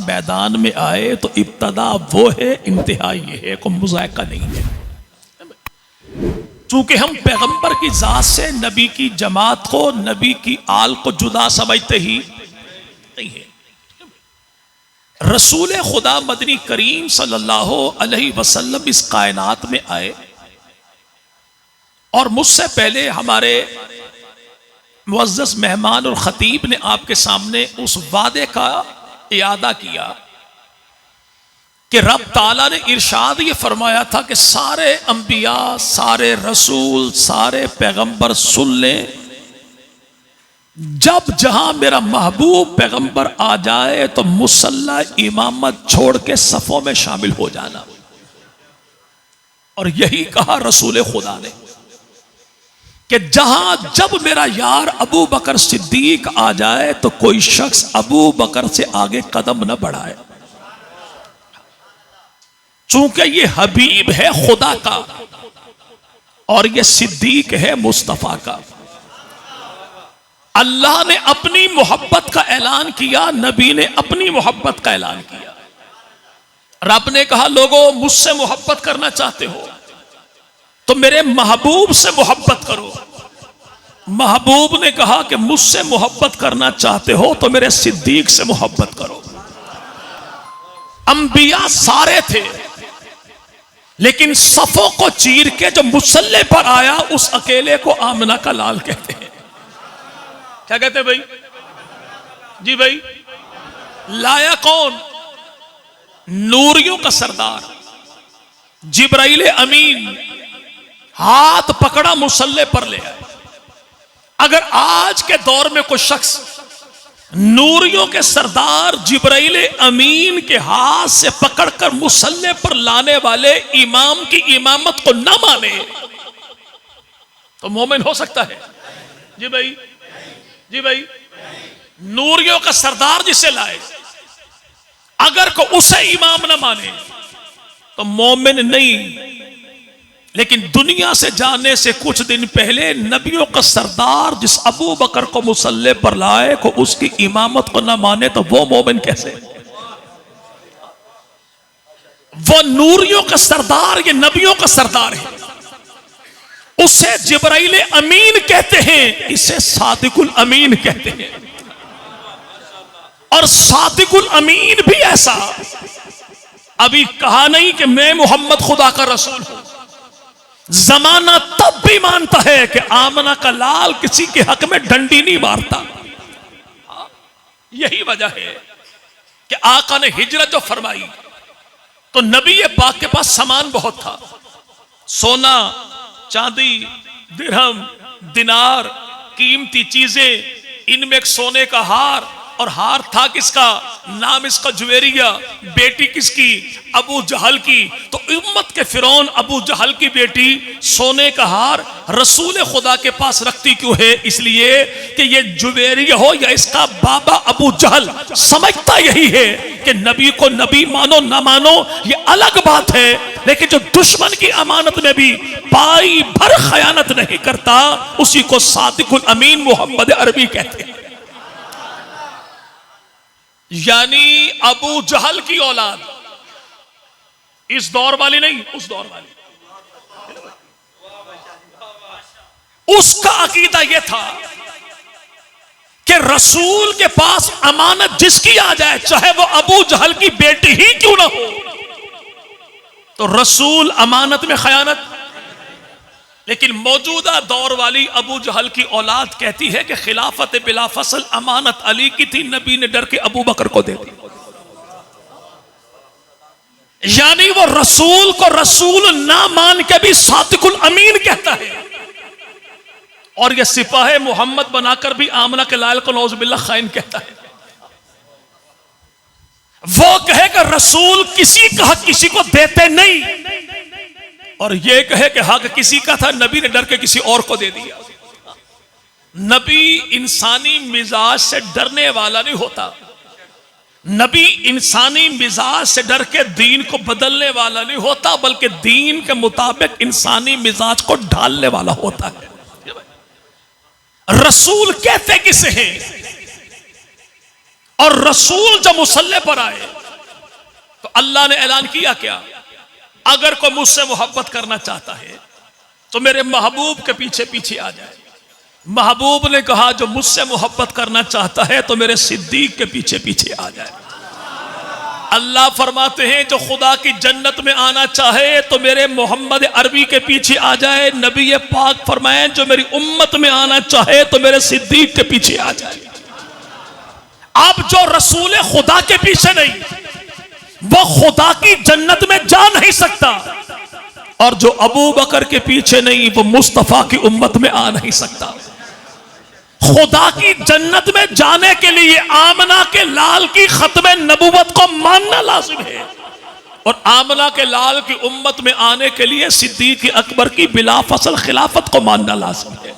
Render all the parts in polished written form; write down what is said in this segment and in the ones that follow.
मैदान में आए तो इब्तदा वो है, इंतहा ये है, कोई मुज़ायका नहीं है। चूंकि हम पैगंबर की जात से नबी की जमात को, नबी की आल को जुदा समझते ही नहीं है। रसूल खुदा मदनी करीम सल्लल्लाहु अलैहि वसल्लम इस कायनात में आए और मुझसे पहले हमारे मुअज़्ज़ज़ मेहमान और खतीब ने आपके सामने उस वादे का इयादा किया कि रब ताला ने इरशाद ये फरमाया था कि सारे अंबिया, सारे रसूल, सारे पैगंबर सुन लें, जब जहां मेरा महबूब पैगंबर आ जाए तो मुसल्ला इमामत छोड़ के सफों में शामिल हो जाना। और यही कहा रसूल खुदा ने कि जहां जब मेरा यार अबू बकर सिद्दीक आ जाए तो कोई शख्स अबू बकर से आगे कदम न बढ़ाए, चूंकि ये हबीब है खुदा का और ये सिद्दीक है मुस्तफा का। अल्लाह ने अपनी मोहब्बत का ऐलान किया, नबी ने अपनी मोहब्बत का ऐलान किया। रब ने कहा लोगों मुझसे मोहब्बत करना चाहते हो तो मेरे महबूब से मोहब्बत करो। महबूब ने कहा कि मुझसे मोहब्बत करना चाहते हो तो मेरे सिद्दीक से मोहब्बत करो। अंबिया सारे थे लेकिन सफों को चीर के जो मुसल्ले पर आया उस अकेले को आमना का लाल कहते हैं। क्या कहते हैं भाई? जी भाई, लाया कौन? नूरियों का सरदार जिब्राइल अमीन, हाथ पकड़ा मुसल्ले पर ले आए। अगर आज के दौर में कोई शख्स नूरियों के सरदार जिब्राइल अमीन के हाथ से पकड़कर मुसल्ले पर लाने वाले इमाम की इमामत को न माने तो मोमिन हो सकता है? जी भाई, जी भाई, नूरियों का सरदार जिसे लाए अगर को उसे इमाम न माने तो मोमिन नहीं। लेकिन दुनिया से जाने से कुछ दिन पहले नबियों का सरदार जिस अबू बकर को मुसल्ले पर लाए को उसकी इमामत को न माने तो वो मोमिन कैसे? वो नूरियों का सरदार, ये नबियों का सरदार है, उसे जिब्राइल अमीन कहते हैं, इसे सादिकुल अमीन कहते हैं। और सादिकुल अमीन भी ऐसा अभी कहा नहीं कि मैं मोहम्मद खुदा का रसूल हूं। जमाना तब भी मानता है कि आमना का लाल किसी के हक में डंडी नहीं मारता। यही वजह है कि आका ने हिजरत जो फरमाई तो नबी पाक के पास सामान बहुत था, सोना, चांदी, दिरहम, दिनार, कीमती चीजें। इनमें एक सोने का हार, और हार था किसका? नाम इसका जुवेरिया। बेटी किसकी? अबू जहल की। तो उम्मत के फिरौन अबू जहल की बेटी सोने का हार रसूल खुदा के पास रखती क्यों है? इसलिए कि ये जुवेरिया हो या इसका बाबा अबू जहल समझता यही है कि नबी को नबी मानो ना मानो ये अलग बात है, लेकिन जो दुश्मन की अमानत में भी पाई भर खयानत नहीं करता उसी को सादिकुल अमीन मोहम्मद अरबी कहते हैं। यानी अबू जहल की औलाद, इस दौर वाली नहीं, उस दौर वाली। उसका अकीदा यह था कि रसूल के पास अमानत जिसकी आ जाए, चाहे वो अबू जहल की बेटी ही क्यों ना हो, तो रसूल अमानत में खयानत। लेकिन मौजूदा दौर वाली अबू जहल की औलाद कहती है कि खिलाफत बिला फसल अमानत अली की थी, नबी ने डर के अबू बकर को दे दी। यानी वो रसूल को रसूल ना मान के भी सादिकुल अमीन कहता है, और ये सिपाहे मोहम्मद बनाकर भी आमना के लाल को नौजुबिल्ला खाइन कहता है। वो कहेगा रसूल किसी का हक किसी को देते नहीं, और ये कहे कि हक किसी का था, नबी ने डर के किसी और को दे दिया। नबी इंसानी मिजाज से डरने वाला नहीं होता, नबी इंसानी मिजाज से डर के दीन को बदलने वाला नहीं होता, बल्कि दीन के मुताबिक इंसानी मिजाज को ढालने वाला होता है। रसूल कहते किसे हैं? और रसूल जब मुसल्ले पर आए तो अल्लाह ने ऐलान किया क्या, अगर कोई मुझसे मोहब्बत करना चाहता है तो मेरे महबूब के पीछे पीछे आ जाए। महबूब ने कहा जो मुझसे मोहब्बत करना चाहता है तो मेरे सिद्दीक के पीछे पीछे आ जाए। अल्लाह फरमाते हैं जो खुदा की जन्नत में आना चाहे तो मेरे मोहम्मद अरबी के पीछे आ जाए। नबी पाक फरमाए जो मेरी उम्मत में आना चाहे तो मेरे सिद्दीक के पीछे आ जाए। अब जो रसूल खुदा के पीछे नहीं, वो खुदा की जन्नत में जा नहीं सकता, और जो अबू बकर के पीछे नहीं वो मुस्तफा की उम्मत में आ नहीं सकता। खुदा की जन्नत में जाने के लिए आमना के लाल की खत्म नबूवत को मानना लाजिम है, और आमना के लाल की उम्मत में आने के लिए सिद्दीक अकबर की बिला फसल खिलाफत को मानना लाजिम है।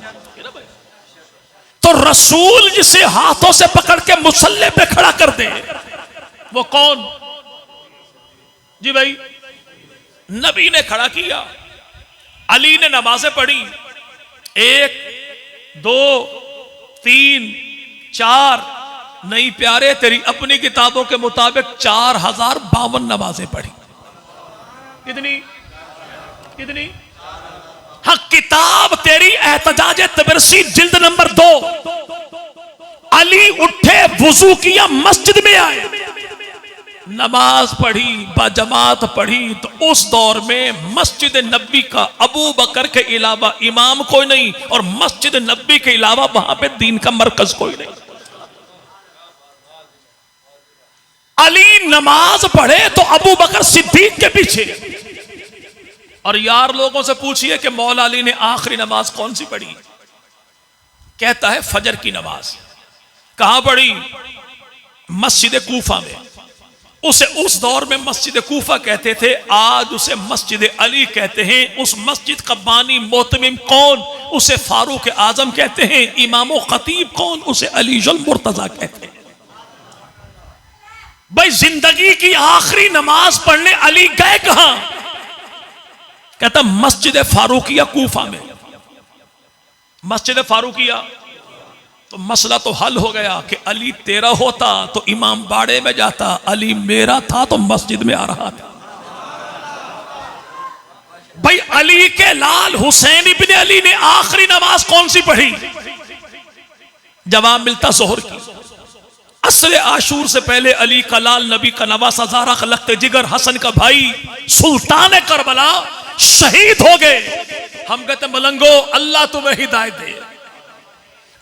तो रसूल जिसे हाथों से पकड़ के मुसल्ले पे खड़ा कर दे वो कौन? जी भाई, नबी ने खड़ा किया, अली ने नमाजें पढ़ी, 1 2 3 4, नहीं प्यारे तेरी अपनी किताबों के मुताबिक 4052 नमाजें पढ़ी। कितनी कितनी? हाँ, किताब तेरी एहतजाज तबरसी जिल्द नंबर 2। अली उठे, वुजू किया, मस्जिद में आए, नमाज पढ़ी, बाजमात पढ़ी। तो उस दौर में मस्जिद नबी का अबू बकर के अलावा इमाम कोई नहीं, और मस्जिद नबी के अलावा वहां पे दीन का मरकज कोई नहीं। अली नमाज पढ़े तो अबू बकर सिद्दीक के पीछे। और यार लोगों से पूछिए कि मौला अली ने आखिरी नमाज कौन सी पढ़ी? कहता है फजर की नमाज। कहां पढ़ी? मस्जिद कूफा में। उसे उस दौर में मस्जिद कूफा कहते थे, आज उसे मस्जिद अली कहते हैं। उस मस्जिद का बानी मोहतमिम कौन? उसे फारूक आजम कहते हैं। इमाम खतीब कौन? उसे अली जुल मुर्तजा कहते हैं। भाई जिंदगी की आखिरी नमाज पढ़ने अली गए कहां? कहता मस्जिद फारूकिया कूफा में। मस्जिद फारूकिया। तो मसला तो हल हो गया कि अली तेरा होता तो इमाम बाड़े में जाता, अली मेरा था तो मस्जिद में आ रहा था। भाई अली के लाल हुसैन इब्ने अली ने आखिरी नमाज कौन सी पढ़ी? जवाब मिलता जोहर की। असर आशूर से पहले अली का लाल नबी का नवासा ज़ारा का लख्त जिगर हसन का भाई सुल्तान करबला शहीद हो गए। हम कहते मलंगो अल्लाह तुम्हें हिदायत दे।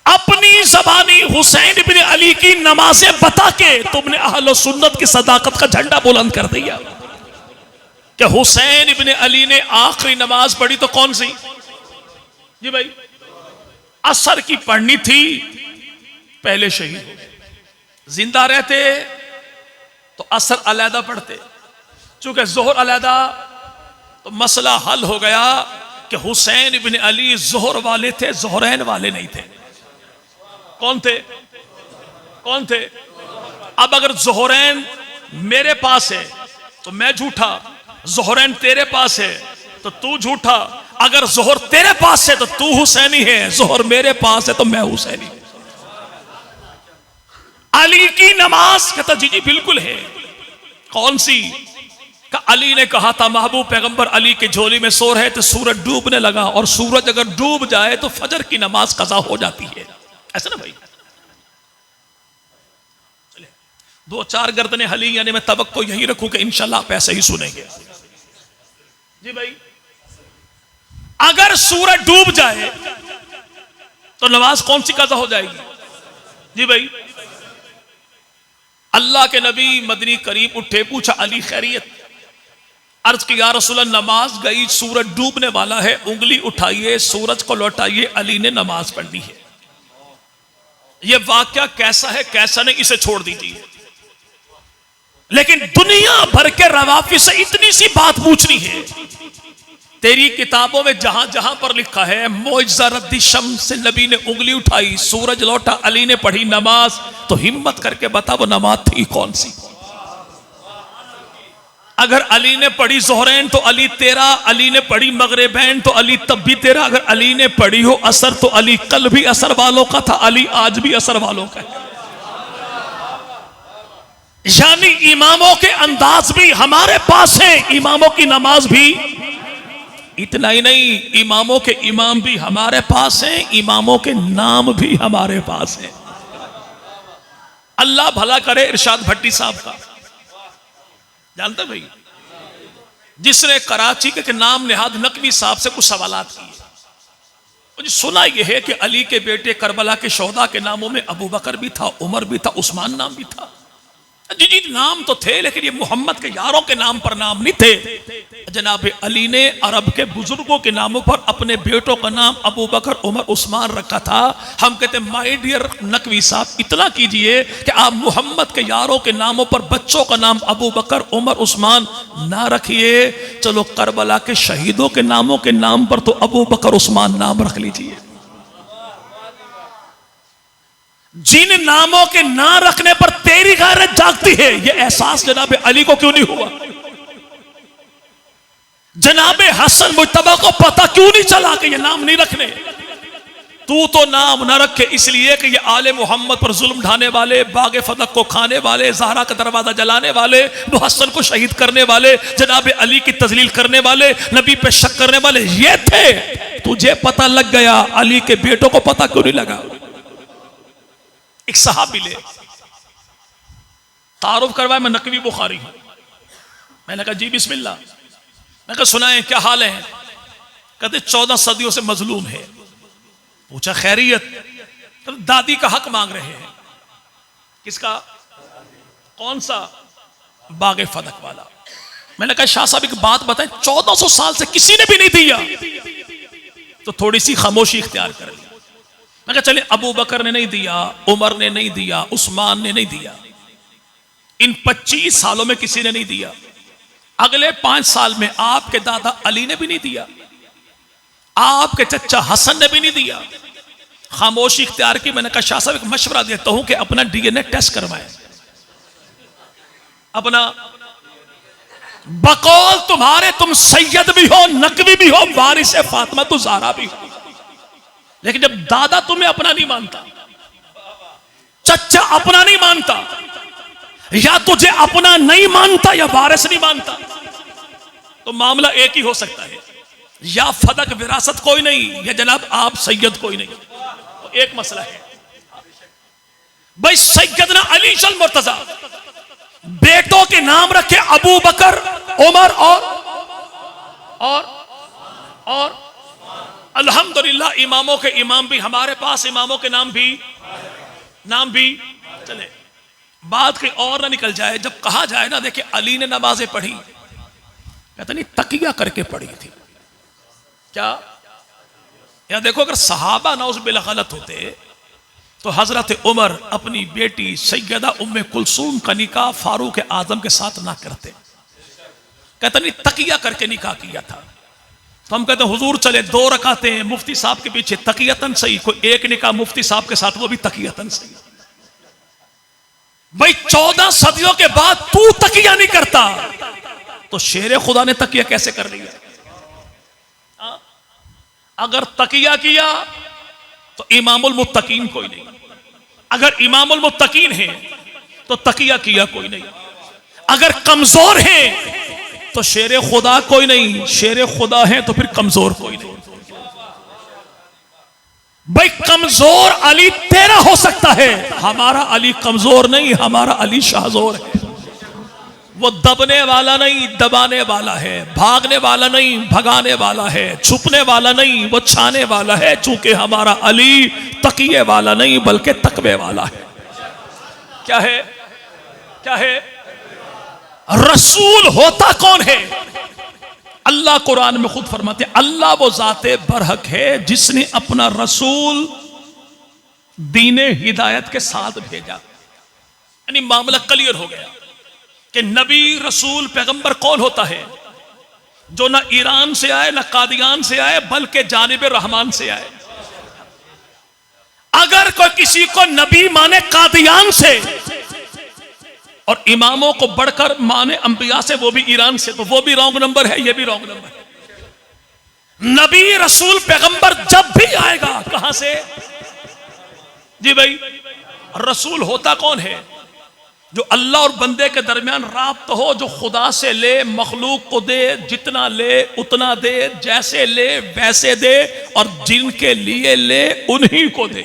अपनी ज़बानी हुसैन इब्ने अली की नमाजें बता के तुमने अहले सुन्नत की सदाकत का झंडा बुलंद कर दिया कि हुसैन इब्ने अली ने आखिरी नमाज पढ़ी तो कौन सी? जी भाई, असर की पढ़नी थी, पहले शहीद हो गए। जिंदा रहते तो असर अलहदा पढ़ते, चूंकि जोहर अलहदा, तो मसला हल हो गया कि हुसैन इब्ने अली जोहर वाले थे, जोहरैन वाले नहीं थे। कौन थे? कौन थे? अब अगर जोहरैन मेरे पास है तो मैं झूठा, जोहरैन तेरे पास है तो तू झूठा। अगर जोहर तेरे पास है तो तू हुसैनी है, जोहर मेरे पास है तो मैं हुसैनी। अली की नमाज कहता जी जी बिल्कुल है। कौन सी? का अली ने कहा था महबूब पैगंबर अली के झोली में सो रहे थे, सूरज डूबने लगा, और सूरज अगर डूब जाए तो फजर की नमाज कज़ा हो जाती है। ऐसा ना भाई? चले 2-4 गर्दनें हली, यानी मैं तवक्को यही रखूं कि इंशाल्लाह आप ऐसे ही सुनेंगे। जी भाई, अगर सूरज डूब जाए तो नमाज कौन सी कज़ा हो जाएगी? जी भाई, अल्लाह के नबी मदनी करीब उठे, पूछा अली खैरियत? अर्ज की या रसूल अल्लाह, नमाज गई, सूरज डूबने वाला है, उंगली उठाइए, सूरज को लौटाइए, अली ने नमाज पढ़ दी है। यह वाक्या कैसा है कैसा नहीं इसे छोड़ दीजिए, लेकिन दुनिया भर के रवाफी से इतनी सी बात पूछनी है। तेरी किताबों में जहां जहां पर लिखा है मौइज़ा रद्दी शम्स से नबी ने उंगली उठाई, सूरज लौटा, अली ने पढ़ी नमाज, तो हिम्मत करके बता वो नमाज थी कौन सी? अगर अली ने पढ़ी ज़ोहरैन तो अली तेरा, अली ने पढ़ी मगरिबैन तो अली तब भी तेरा, अगर अली ने पढ़ी हो असर तो अली कल भी असर वालों का था, अली आज भी असर वालों का है। यानी इमामों के अंदर अंदाज भी हमारे पास है, इमामों की नमाज भी। इतना ही नहीं, इमामों के इमाम भी हमारे पास हैं, इमामों के नाम भी हमारे पास हैं। अल्लाह भला करे इरशाद भट्टी साहब का, जानते भाई, जिसने कराची के नाम निहाद नकवी साहब से कुछ सवालात किए। मुझे सुना यह है कि अली के बेटे करबला के शोहदा के नामों में अबू बकर भी था, उमर भी था, उस्मान नाम भी था। जी जी नाम तो थे, लेकिन ये मोहम्मद के यारों के नाम पर नाम नहीं थे। जनाब अली ने अरब के बुजुर्गों के नामों पर अपने बेटों का नाम अबू बकर, उमर, उस्मान रखा था। हम कहते माय डियर नकवी साहब, इतना कीजिए कि आप मोहम्मद के यारों के नामों पर बच्चों का नाम अबू बकर, उमर, उस्मान ना रखिए। चलो करबला के शहीदों के नामों के नाम पर तो अबू बकर, उस्मान नाम रख लीजिए। जिन नामों के ना रखने पर तेरी गैरत जागती है, यह एहसास जनाब अली को क्यों नहीं हुआ? जनाब हसन मुज्तबा को पता क्यों नहीं चला कि ये नाम नहीं रखने? तू तो नाम ना रखे इसलिए कि ये आले मोहम्मद पर जुल्म ढाने वाले, बागे फदक को खाने वाले, ज़हरा का दरवाजा जलाने वाले, मुहस्सन को शहीद करने वाले, जनाब अली की तजलील करने वाले, नबी पे शक करने वाले ये थे। तुझे पता लग गया, अली के बेटों को पता क्यों नहीं लगा? एक सहाबी ले तारुफ करवाया, मैं नकवी बुखारी हूं। मैंने कहा जी बिस्मिल्लाह। मैं कहा सुनाएं क्या हाल है? कहते 14 सदियों से मजलूम है। पूछा खैरियत? तो दादी का हक मांग रहे हैं। किसका? कौन सा? बागे फदक वाला। मैंने कहा शाह साहब एक बात बताएं, 1400 साल से किसी ने भी नहीं दिया, तो थोड़ी सी खामोशी इख्तियार कर ली। मैं कहा चले, अबू बकर ने नहीं दिया, उमर ने नहीं दिया, उस्मान ने नहीं दिया, इन 25 सालों में किसी ने नहीं दिया। अगले 5 साल में आपके दादा अली ने भी नहीं दिया, आपके चचा हसन ने भी नहीं दिया। खामोशी इख्तियार की। मैंने कहा शाह साहब एक मशवरा देता हूं कि अपना डीएनए टेस्ट करवाएं। अपना बकौल तुम्हारे, तुम सैयद भी हो, नकवी भी हो, वारिस फातिमा तो ज़हरा भी हो, लेकिन जब दादा तुम्हें अपना नहीं मानता, चचा अपना नहीं मानता, या तुझे अपना नहीं मानता या वारिस नहीं मानता, तो मामला एक ही हो सकता है, या फदक विरासत कोई नहीं, या जनाब आप सैयद कोई नहीं। तो एक मसला है भाई, सैयदना अली शल मुर्तजा बेटों के नाम रखे अबू बकर, उमर और अल्हम्दुलिल्लाह इमामों के इमाम भी हमारे पास, इमामों के नाम भी चले। बात कहीं और ना निकल जाए, जब कहा जाए ना, देखिए अली ने नमाजें पढ़ी, कहता नहीं तकिया करके पढ़ी थी। क्या या देखो, अगर सहाबा नौज़ बिल्लाह गलत होते तो हजरत उमर अपनी बेटी सैयदा उम्मे कुलसूम का निकाह फारूक आजम के साथ ना करते। कहता नहीं तकिया करके निकाह किया था। तो हम कहते हुजूर चले 2 रकातें मुफ्ती साहब के पीछे तकियतन सही, कोई एक निकाह मुफ्ती साहब के साथ, वो भी तकियतन सही। भाई 14 सदियों के बाद तू तकिया नहीं करता, तो शेर खुदा ने तकिया कैसे कर लिया? अगर तकिया किया तो इमामुल मुत्तकीन कोई नहीं, अगर इमामुल मुत्तकीन है तो तकिया किया कोई नहीं, अगर कमजोर है तो शेर खुदा कोई नहीं, शेर खुदा है तो फिर कमजोर कोई नहीं। भाई कमजोर अली तेरा हो सकता है, हमारा अली कमजोर नहीं, हमारा अली शाहजोर है। वो दबने वाला नहीं, दबाने वाला है, भागने वाला नहीं, भगाने वाला है, छुपने वाला नहीं, वो छाने वाला है। चूंकि हमारा अली तकिए वाला नहीं बल्कि तकवे वाला है। क्या है? क्या है? रसूल होता कौन है? अल्लाह कुरान में खुद फरमाते हैं, अल्लाह वो जाते बरहक है जिसने अपना रसूल दीने हिदायत के साथ भेजा। यानी मामला क्लियर हो गया कि नबी रसूल पैगंबर कौन होता है? जो ना ईरान से आए, ना कादियान से आए, बल्कि जानिब रहमान से आए। अगर कोई किसी को नबी माने कादियान से और इमामों को बढ़कर माने अंबिया से, वो भी ईरान से, तो वो भी रॉन्ग नंबर है, ये भी रॉन्ग नंबर है। नबी रसूल पैगंबर जब भी आएगा, कहां से? जी भाई, रसूल होता कौन है? जो अल्लाह और बंदे के दरमियान राब्ता हो, जो खुदा से ले, मखलूक को दे, जितना ले उतना दे, जैसे ले वैसे दे, और जिनके लिए ले उन्हीं को दे।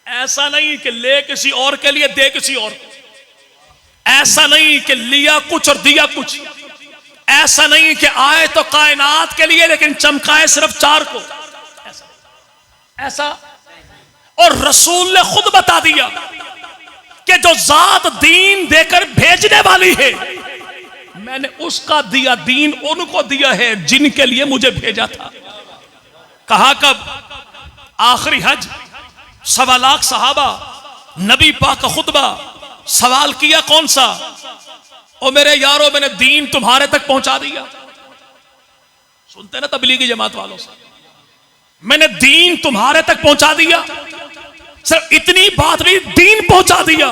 ऐसा नहीं कि ले किसी और के लिए, दे किसी और को। ऐसा नहीं कि लिया कुछ और दिया कुछ। ऐसा नहीं कि आए तो कायनात के लिए लेकिन चमकाए सिर्फ चार को। ऐसा और रसूल ने खुद बता दिया कि जो जात दीन देकर भेजने वाली है, मैंने उसका दिया दीन, उनको दिया है जिनके लिए मुझे भेजा था। कहा कब? आखिरी हज, 1.25 लाख सहाबा, नबी पाक का खुतबा। सवाल किया कौन सा? ओ मेरे यारों, मैंने दीन तुम्हारे तक पहुंचा दिया। सुनते ना तबलीगी जमात वालों से, मैंने दीन तुम्हारे तक पहुंचा दिया। सिर्फ इतनी बात नहीं, दीन पहुंचा दिया।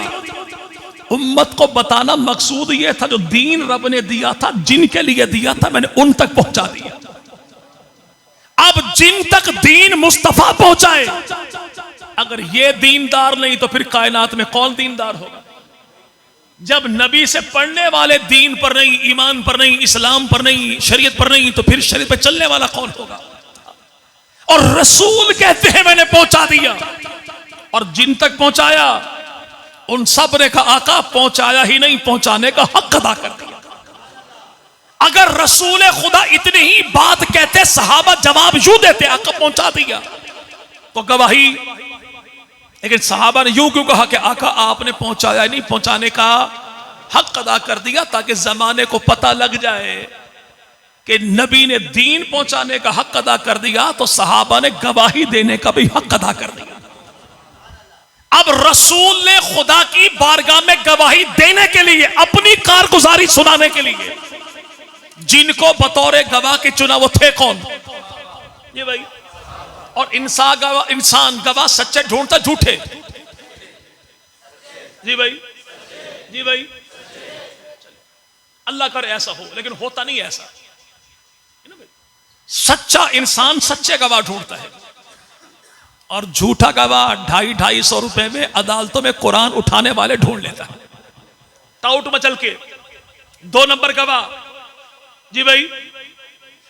उम्मत को बताना मकसूद यह था, जो दीन रब ने दिया था, जिनके लिए दिया था, मैंने उन तक पहुंचा दिया। अब जिन तक दीन मुस्तफा पहुंचाए, अगर ये दीनदार नहीं तो फिर कायनात में कौन दीनदार होगा? जब नबी से पढ़ने वाले दीन पर नहीं, ईमान पर नहीं, इस्लाम पर नहीं, शरीयत पर नहीं, तो फिर शरीयत पर चलने वाला कौन होगा? और रसूल कहते हैं मैंने पहुंचा दिया, और जिन तक पहुंचाया उन सब ने कहा आका पहुंचाया ही नहीं, पहुंचाने का हक अदा कर दिया। अगर रसूल खुदा इतनी ही बात कहते, सहाबा जवाब यूं देते आका पहुंचा दिया, तो गवाही। लेकिन सहाबा ने यूं क्यों कहा कि आका आपने पहुंचाया नहीं, पहुंचाने का हक अदा कर दिया, ताकि जमाने को पता लग जाए कि नबी ने दीन पहुंचाने का हक अदा कर दिया, तो सहाबा ने गवाही देने का भी हक अदा कर दिया। अब रसूल ने खुदा की बारगाह में गवाही देने के लिए, अपनी कारगुजारी सुनाने के लिए, जिनको बतौर गवाह के चुना वो थे कौन? ये भाई। और इंसान गवाह सच्चे ढूंढता झूठे? जी भाई, जी भाई। अल्लाह करे ऐसा हो, लेकिन होता नहीं ऐसा। सच्चा इंसान सच्चे गवाह ढूंढता है, और झूठा गवाह 250-250 रुपए में अदालतों में कुरान उठाने वाले ढूंढ लेता है, टाउट मचल के। 2 नंबर गवाह। जी भाई।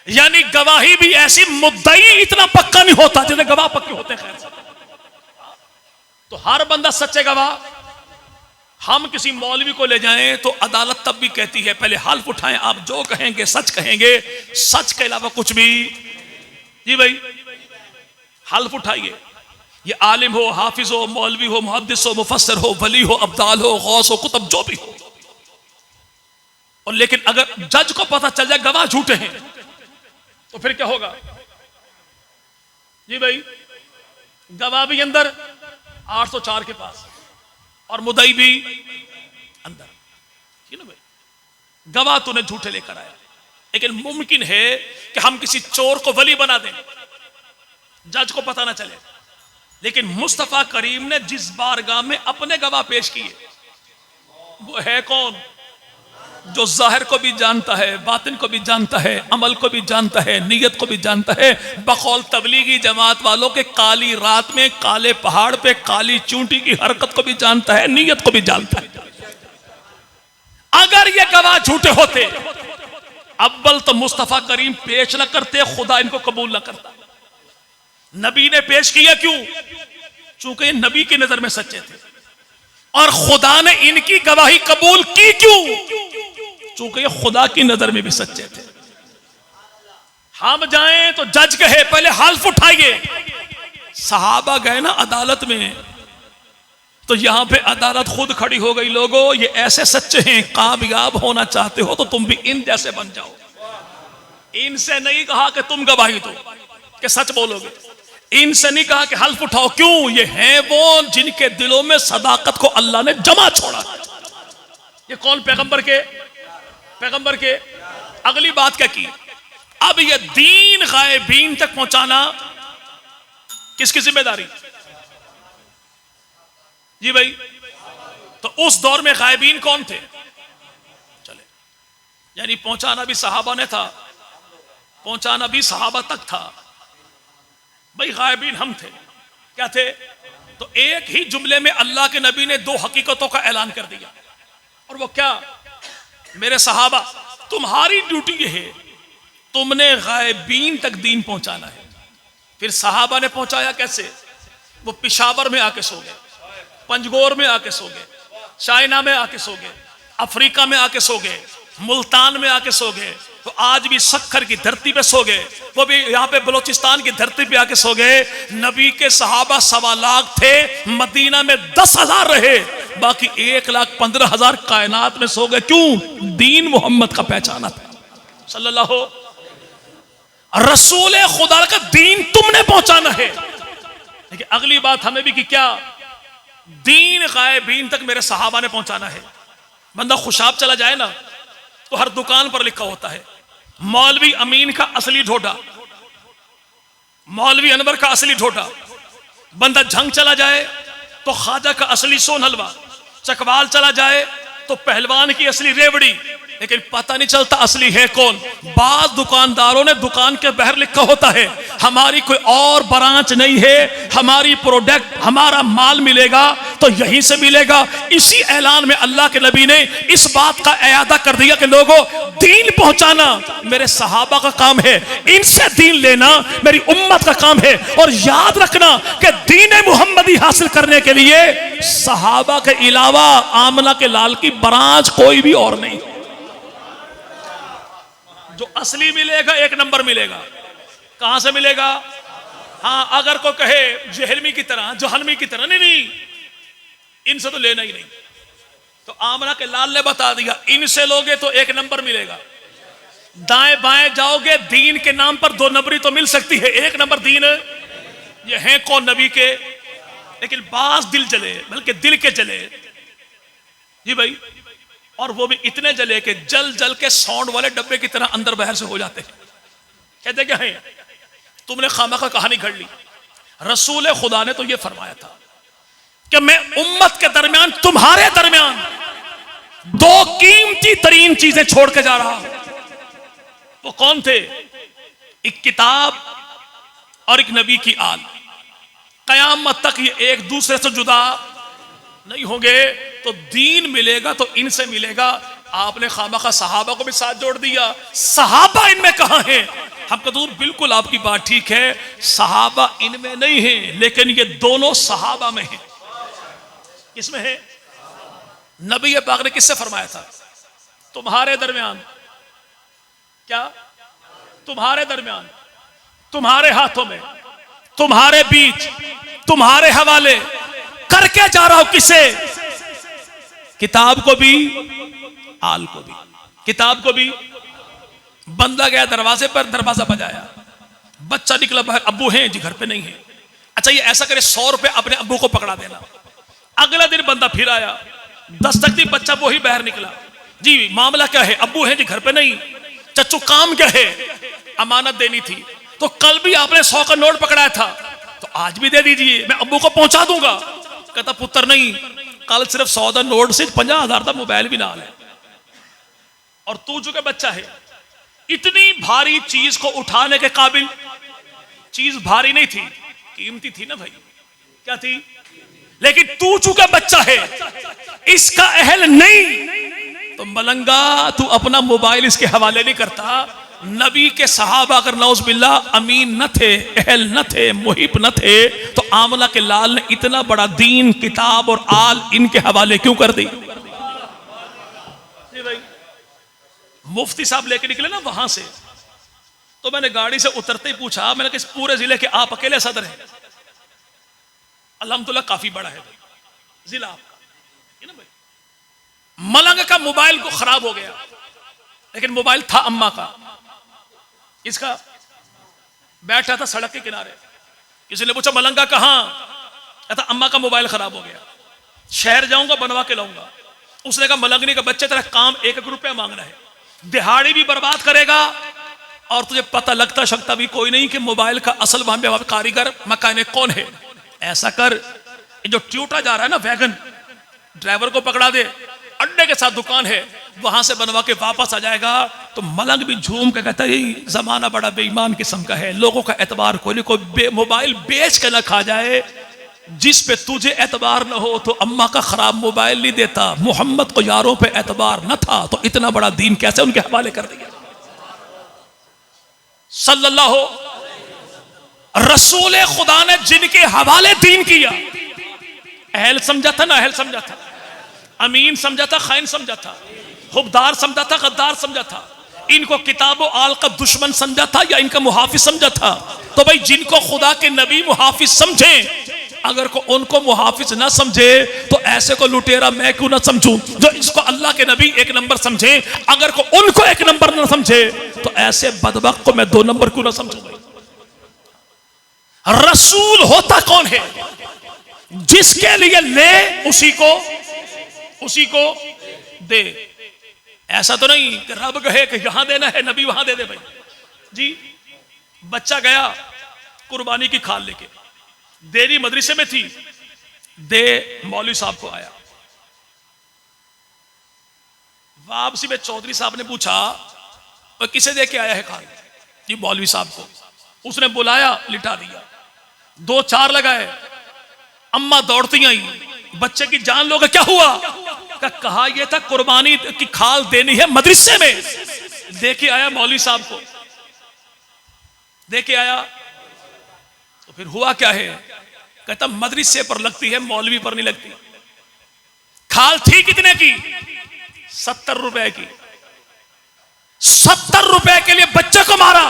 यानी गवाही भी ऐसी, मुद्दई इतना पक्का नहीं होता जितने गवाह पक्के होते हैं। खैर, तो हर बंदा सच्चे गवाह। हम किसी मौलवी को ले जाएं तो अदालत तब भी कहती है पहले हल्फ उठाएं, आप जो कहेंगे सच कहेंगे, सच के अलावा कुछ भी। जी भाई, हल्फ उठाइए। ये आलिम हो, हाफिज हो, मौलवी हो, मुहद्दिस हो, मुफस्सिर हो, वली हो, अब्दाल हो, गौस हो, कुतुब, जो भी हो। और लेकिन अगर जज को पता चल जाए गवाह झूठे हैं, तो फिर क्या होगा? जी भाई, गवाह भी अंदर 804 के पास, और मुदई भी अंदर। ठीक है भाई, गवाह तूने झूठे लेकर आया। लेकिन मुमकिन है कि हम किसी चोर को वली बना दें, जज को पता ना चले। लेकिन मुस्तफा करीम ने जिस बारगाह में अपने गवाह पेश किए, वो है कौन? जो जाहिर को भी जानता है, बातिन को भी जानता है, अमल को भी जानता है, नीयत को भी जानता है। बकौल तबलीगी जमात वालों के काली रात में काले पहाड़ पे काली चूंटी की हरकत को भी जानता है, नीयत को भी जानता है। अगर ये गवाह झूठे होते, अव्वल तो मुस्तफा करीम पेश न करते, खुदा इनको कबूल न करता। नबी ने पेश किया क्यों? चूंकि ये नबी की नजर में सच्चे थे, और खुदा ने इनकी गवाही कबूल की क्यों? चूंकि ये खुदा की नजर में भी सच्चे थे। हम जाएं तो जज कहे पहले हल्फ उठाइए। सहाबा गए ना अदालत में, तो यहां पे अदालत खुद खड़ी हो गई, लोगों ये ऐसे सच्चे हैं, कामयाब होना चाहते हो तो तुम भी इन जैसे बन जाओ। इनसे नहीं कहा कि तुम गवाही दो कि सच बोलोगे, इनसे नहीं कहा कि हल्फ उठाओ। क्यों? ये हैं वो जिनके दिलों में सदाकत को अल्लाह ने जमा छोड़ा। ये कौन? पैगंबर के। अगली बात क्या की? अब ये दीन गायबीन तक पहुंचाना किसकी जिम्मेदारी? जी भाई, तो उस दौर में गायबीन कौन थे? चले, यानी पहुंचाना भी सहाबा ने था, पहुंचाना भी सहाबा तक था। भाई गायबीन हम थे। क्या थे? तो एक ही जुमले में अल्लाह के नबी ने दो हकीकतों का ऐलान कर दिया। और वो क्या? मेरे सहाबा, तुम्हारी ड्यूटी ये है, तुमने गायबीन तक दीन पहुंचाना है। फिर सहाबा ने पहुंचाया कैसे? वो पिशावर में आके सो गए, पंजगोर में आके सो गए, चाइना में आके सो गए, अफ्रीका में आके सो गए, मुल्तान में आके सो गए, तो आज भी सक्खर की धरती पे सो गए, वो भी यहाँ पे बलोचिस्तान की धरती पे आके सो गए। नबी के सहाबा 1.25 लाख थे, मदीना में 10,000 रहे, बाकी 1,15,000 कायनात में सो गए। क्यों? दीन मोहम्मद का पहचाना था सल्लल्लाहु। रसूल खुदा का दीन तुमने पहुंचाना है। लेकिन अगली बात हमें भी कि क्या? दीन गायबीन तक मेरे सहाबा ने पहुंचाना है। बंदा खुशाब चला जाए ना तो हर दुकान पर लिखा होता है मौलवी अमीन का असली ढोडा, मौलवी अनवर का असली ढोडा। बंदा झंग चला जाए तो ख्वाजा का असली सोन हलवा, चकवाल चला जाए तो पहलवान की असली रेवड़ी, लेकिन पता नहीं चलता असली है कौन। बाज दुकानदारों ने दुकान के बाहर लिखा होता है हमारी कोई और ब्रांच नहीं है, हमारी प्रोडक्ट, हमारा माल मिलेगा तो यहीं से मिलेगा। इसी ऐलान में अल्लाह के नबी ने इस बात का इयादा कर दिया कि लोगों, दीन पहुंचाना मेरे सहाबा का काम है, इनसे दीन लेना मेरी उम्मत का काम है। और याद रखना कि दीन मुहम्मदी हासिल करने के लिए सहाबा के अलावा आमना के लाल की ब्रांच कोई भी और नहीं। जो असली मिलेगा, एक नंबर मिलेगा। कहां से मिलेगा? हाँ, अगर कोई कहे जहलमी की तरह, जहलमी की तरह, नहीं, इनसे तो लेना ही नहीं। तो आमना के लाल ने बता दिया इनसे लोगे तो एक नंबर मिलेगा। दाएं बाएं जाओगे दीन के नाम पर 2 नंबरी तो मिल सकती है, एक नंबर दीन ये है कौन? नबी के। लेकिन बास दिल जले, बल्कि दिल के जले जी भाई, और वो भी इतने जले के जल जल के साउंड वाले डब्बे की तरह अंदर बाहर से हो जाते हैं। कहते क्या है? तुमने खामखा कहानी घड़ ली। रसूल खुदा ने तो ये फरमाया था कि मैं उम्मत के दरमियान, तुम्हारे दरमियान 2 कीमती तरीन चीजें छोड़ के जा रहा हूं। वो कौन थे? एक किताब और एक नबी की आल। कयामत तक ये एक दूसरे से जुदा नहीं होंगे। तो दीन मिलेगा तो इनसे मिलेगा। आपने खामखा सहाबा को भी साथ जोड़ दिया। सहाबा इनमें कहां है? हम कहते बिल्कुल आपकी बात ठीक है, सहाबा इनमें नहीं है, लेकिन ये दोनों सहाबा में है। किसमें है? नबी पाक ने किससे फरमाया था? तुम्हारे दरमियान। क्या? तुम्हारे दरमियान, तुम्हारे हाथों में, तुम्हारे बीच, तुम्हारे हवाले करके जा रहा हूं। किसे? किताब को भी, आल को भी। किताब को भी। बंदा गया दरवाजे पर, दरवाजा बजाया, बच्चा निकला बाहर, अब्बू हैं जी? घर पे नहीं है। अच्छा, ये ऐसा करे 100 रुपए अपने अब्बू को पकड़ा देना। अगला दिन बंदा फिर आया, दस्तक दी, बच्चा वही बाहर निकला, जी मामला क्या है? अब्बू हैं जी? घर पे नहीं। चच्चू काम क्या है? अमानत देनी थी। तो कल भी आपने 100 का नोट पकड़ाया था, तो आज भी दे दीजिए, मैं अब्बू को पहुंचा दूंगा। कहता पुत्र नहीं, कल सिर्फ 100 का नोट से 50,000 का मोबाइल भी ना ले। और तू चूंकि बच्चा है, इतनी भारी चीज को उठाने के काबिल, चीज भारी नहीं थी, कीमती थी ना भाई। क्या थी? लेकिन तू चूंकि बच्चा है, इसका अहल नहीं, तो मलंगा तू अपना मोबाइल इसके हवाले नहीं करता। नबी के सहाबा अगर नौज़बिल्ला अमीन न थे, अहल न थे, मुहिब न थे, तो आमला के लाल ने इतना बड़ा दीन, किताब और आल इनके हवाले क्यों कर दी? भाई मुफ्ती साहब लेके निकले ना वहां से, तो मैंने गाड़ी से उतरते ही पूछा, मैंने किस पूरे जिले के आप अकेले सदर हैं? अल्हम्दुलिल्लाह काफी बड़ा है भाई जिला आपका, ना भाई। मलंग का मोबाइल को खराब हो गया, लेकिन मोबाइल था अम्मा का। इसका बैठा था सड़क के किनारे, किसी ने पूछा मलंगा कहां? कहता अम्मा का मोबाइल खराब हो गया, शहर जाऊंगा बनवा के लाऊंगा। उसने कहा मलंगनी का बच्चे तेरा काम 1-1 रुपया मांगना है, दिहाड़ी भी बर्बाद करेगा और तुझे पता लगता शकता भी कोई नहीं कि मोबाइल का असल वहां पे कारीगर मैकेनिक कौन है। ऐसा कर, जो ट्यूटा जा रहा है ना वैगन, ड्राइवर को पकड़ा दे, अड्डे के साथ दुकान है, वहां से बनवा के वापस आ जाएगा। तो मलंग भी झूम के कहता है जमाना बड़ा बेईमान किस्म का है, लोगों का एतबार कोई मोबाइल बेच के ना खा जाए, जिस पे तुझे एतबार न हो तो अम्मा का खराब मोबाइल नहीं देता। मोहम्मद को यारों पे एतबार न था तो इतना बड़ा दीन कैसे उनके हवाले कर दिया। सल्लल्लाहु रसूल खुदा ने जिनके हवाले दीन किया, अहल समझा था ना अहल समझा था, अमीन समझा था, खाइन समझा था, हुबदार समझा था, गद्दार समझा था, इनको किताबो आल का दुश्मन समझा था या इनका मुहाफिज समझा था। तो भाई जिनको खुदा के नबी मुहाफिज समझे, अगर को उनको मुहाफिज ना समझे तो ऐसे को लुटेरा मैं क्यों ना समझूं। जो इसको अल्लाह के नबी एक नंबर समझे, अगर को उनको एक नंबर ना समझे तो ऐसे बदबख्त को मैं दो नंबर क्यों ना समझूं। रसूल होता कौन है? जिसके लिए ले उसी को दे। ऐसा तो नहीं कि रब कहे कि यहां देना है नबी वहां दे दे। भाई जी, बच्चा गया कुर्बानी की खाल लेके, देरी मदरसे में थी, दे मौलवी साहब को आया। वापसी में चौधरी साहब ने पूछा और किसे दे के आया है खाल? जी मौलवी साहब को। उसने बुलाया, लिटा दिया, 2-4 लगाए। अम्मा दौड़ती आई, बच्चे की जान लोगे क्या हुआ? कहा यह था कुर्बानी की खाल देनी है मदरसे में। देखे आया मौलवी साहब को, देखे आया तो फिर हुआ क्या है? कहता मदरसे पर लगती है, मौलवी पर नहीं लगती। खाल थी कितने की? 70 रुपए की। 70 रुपए के लिए बच्चे को मारा।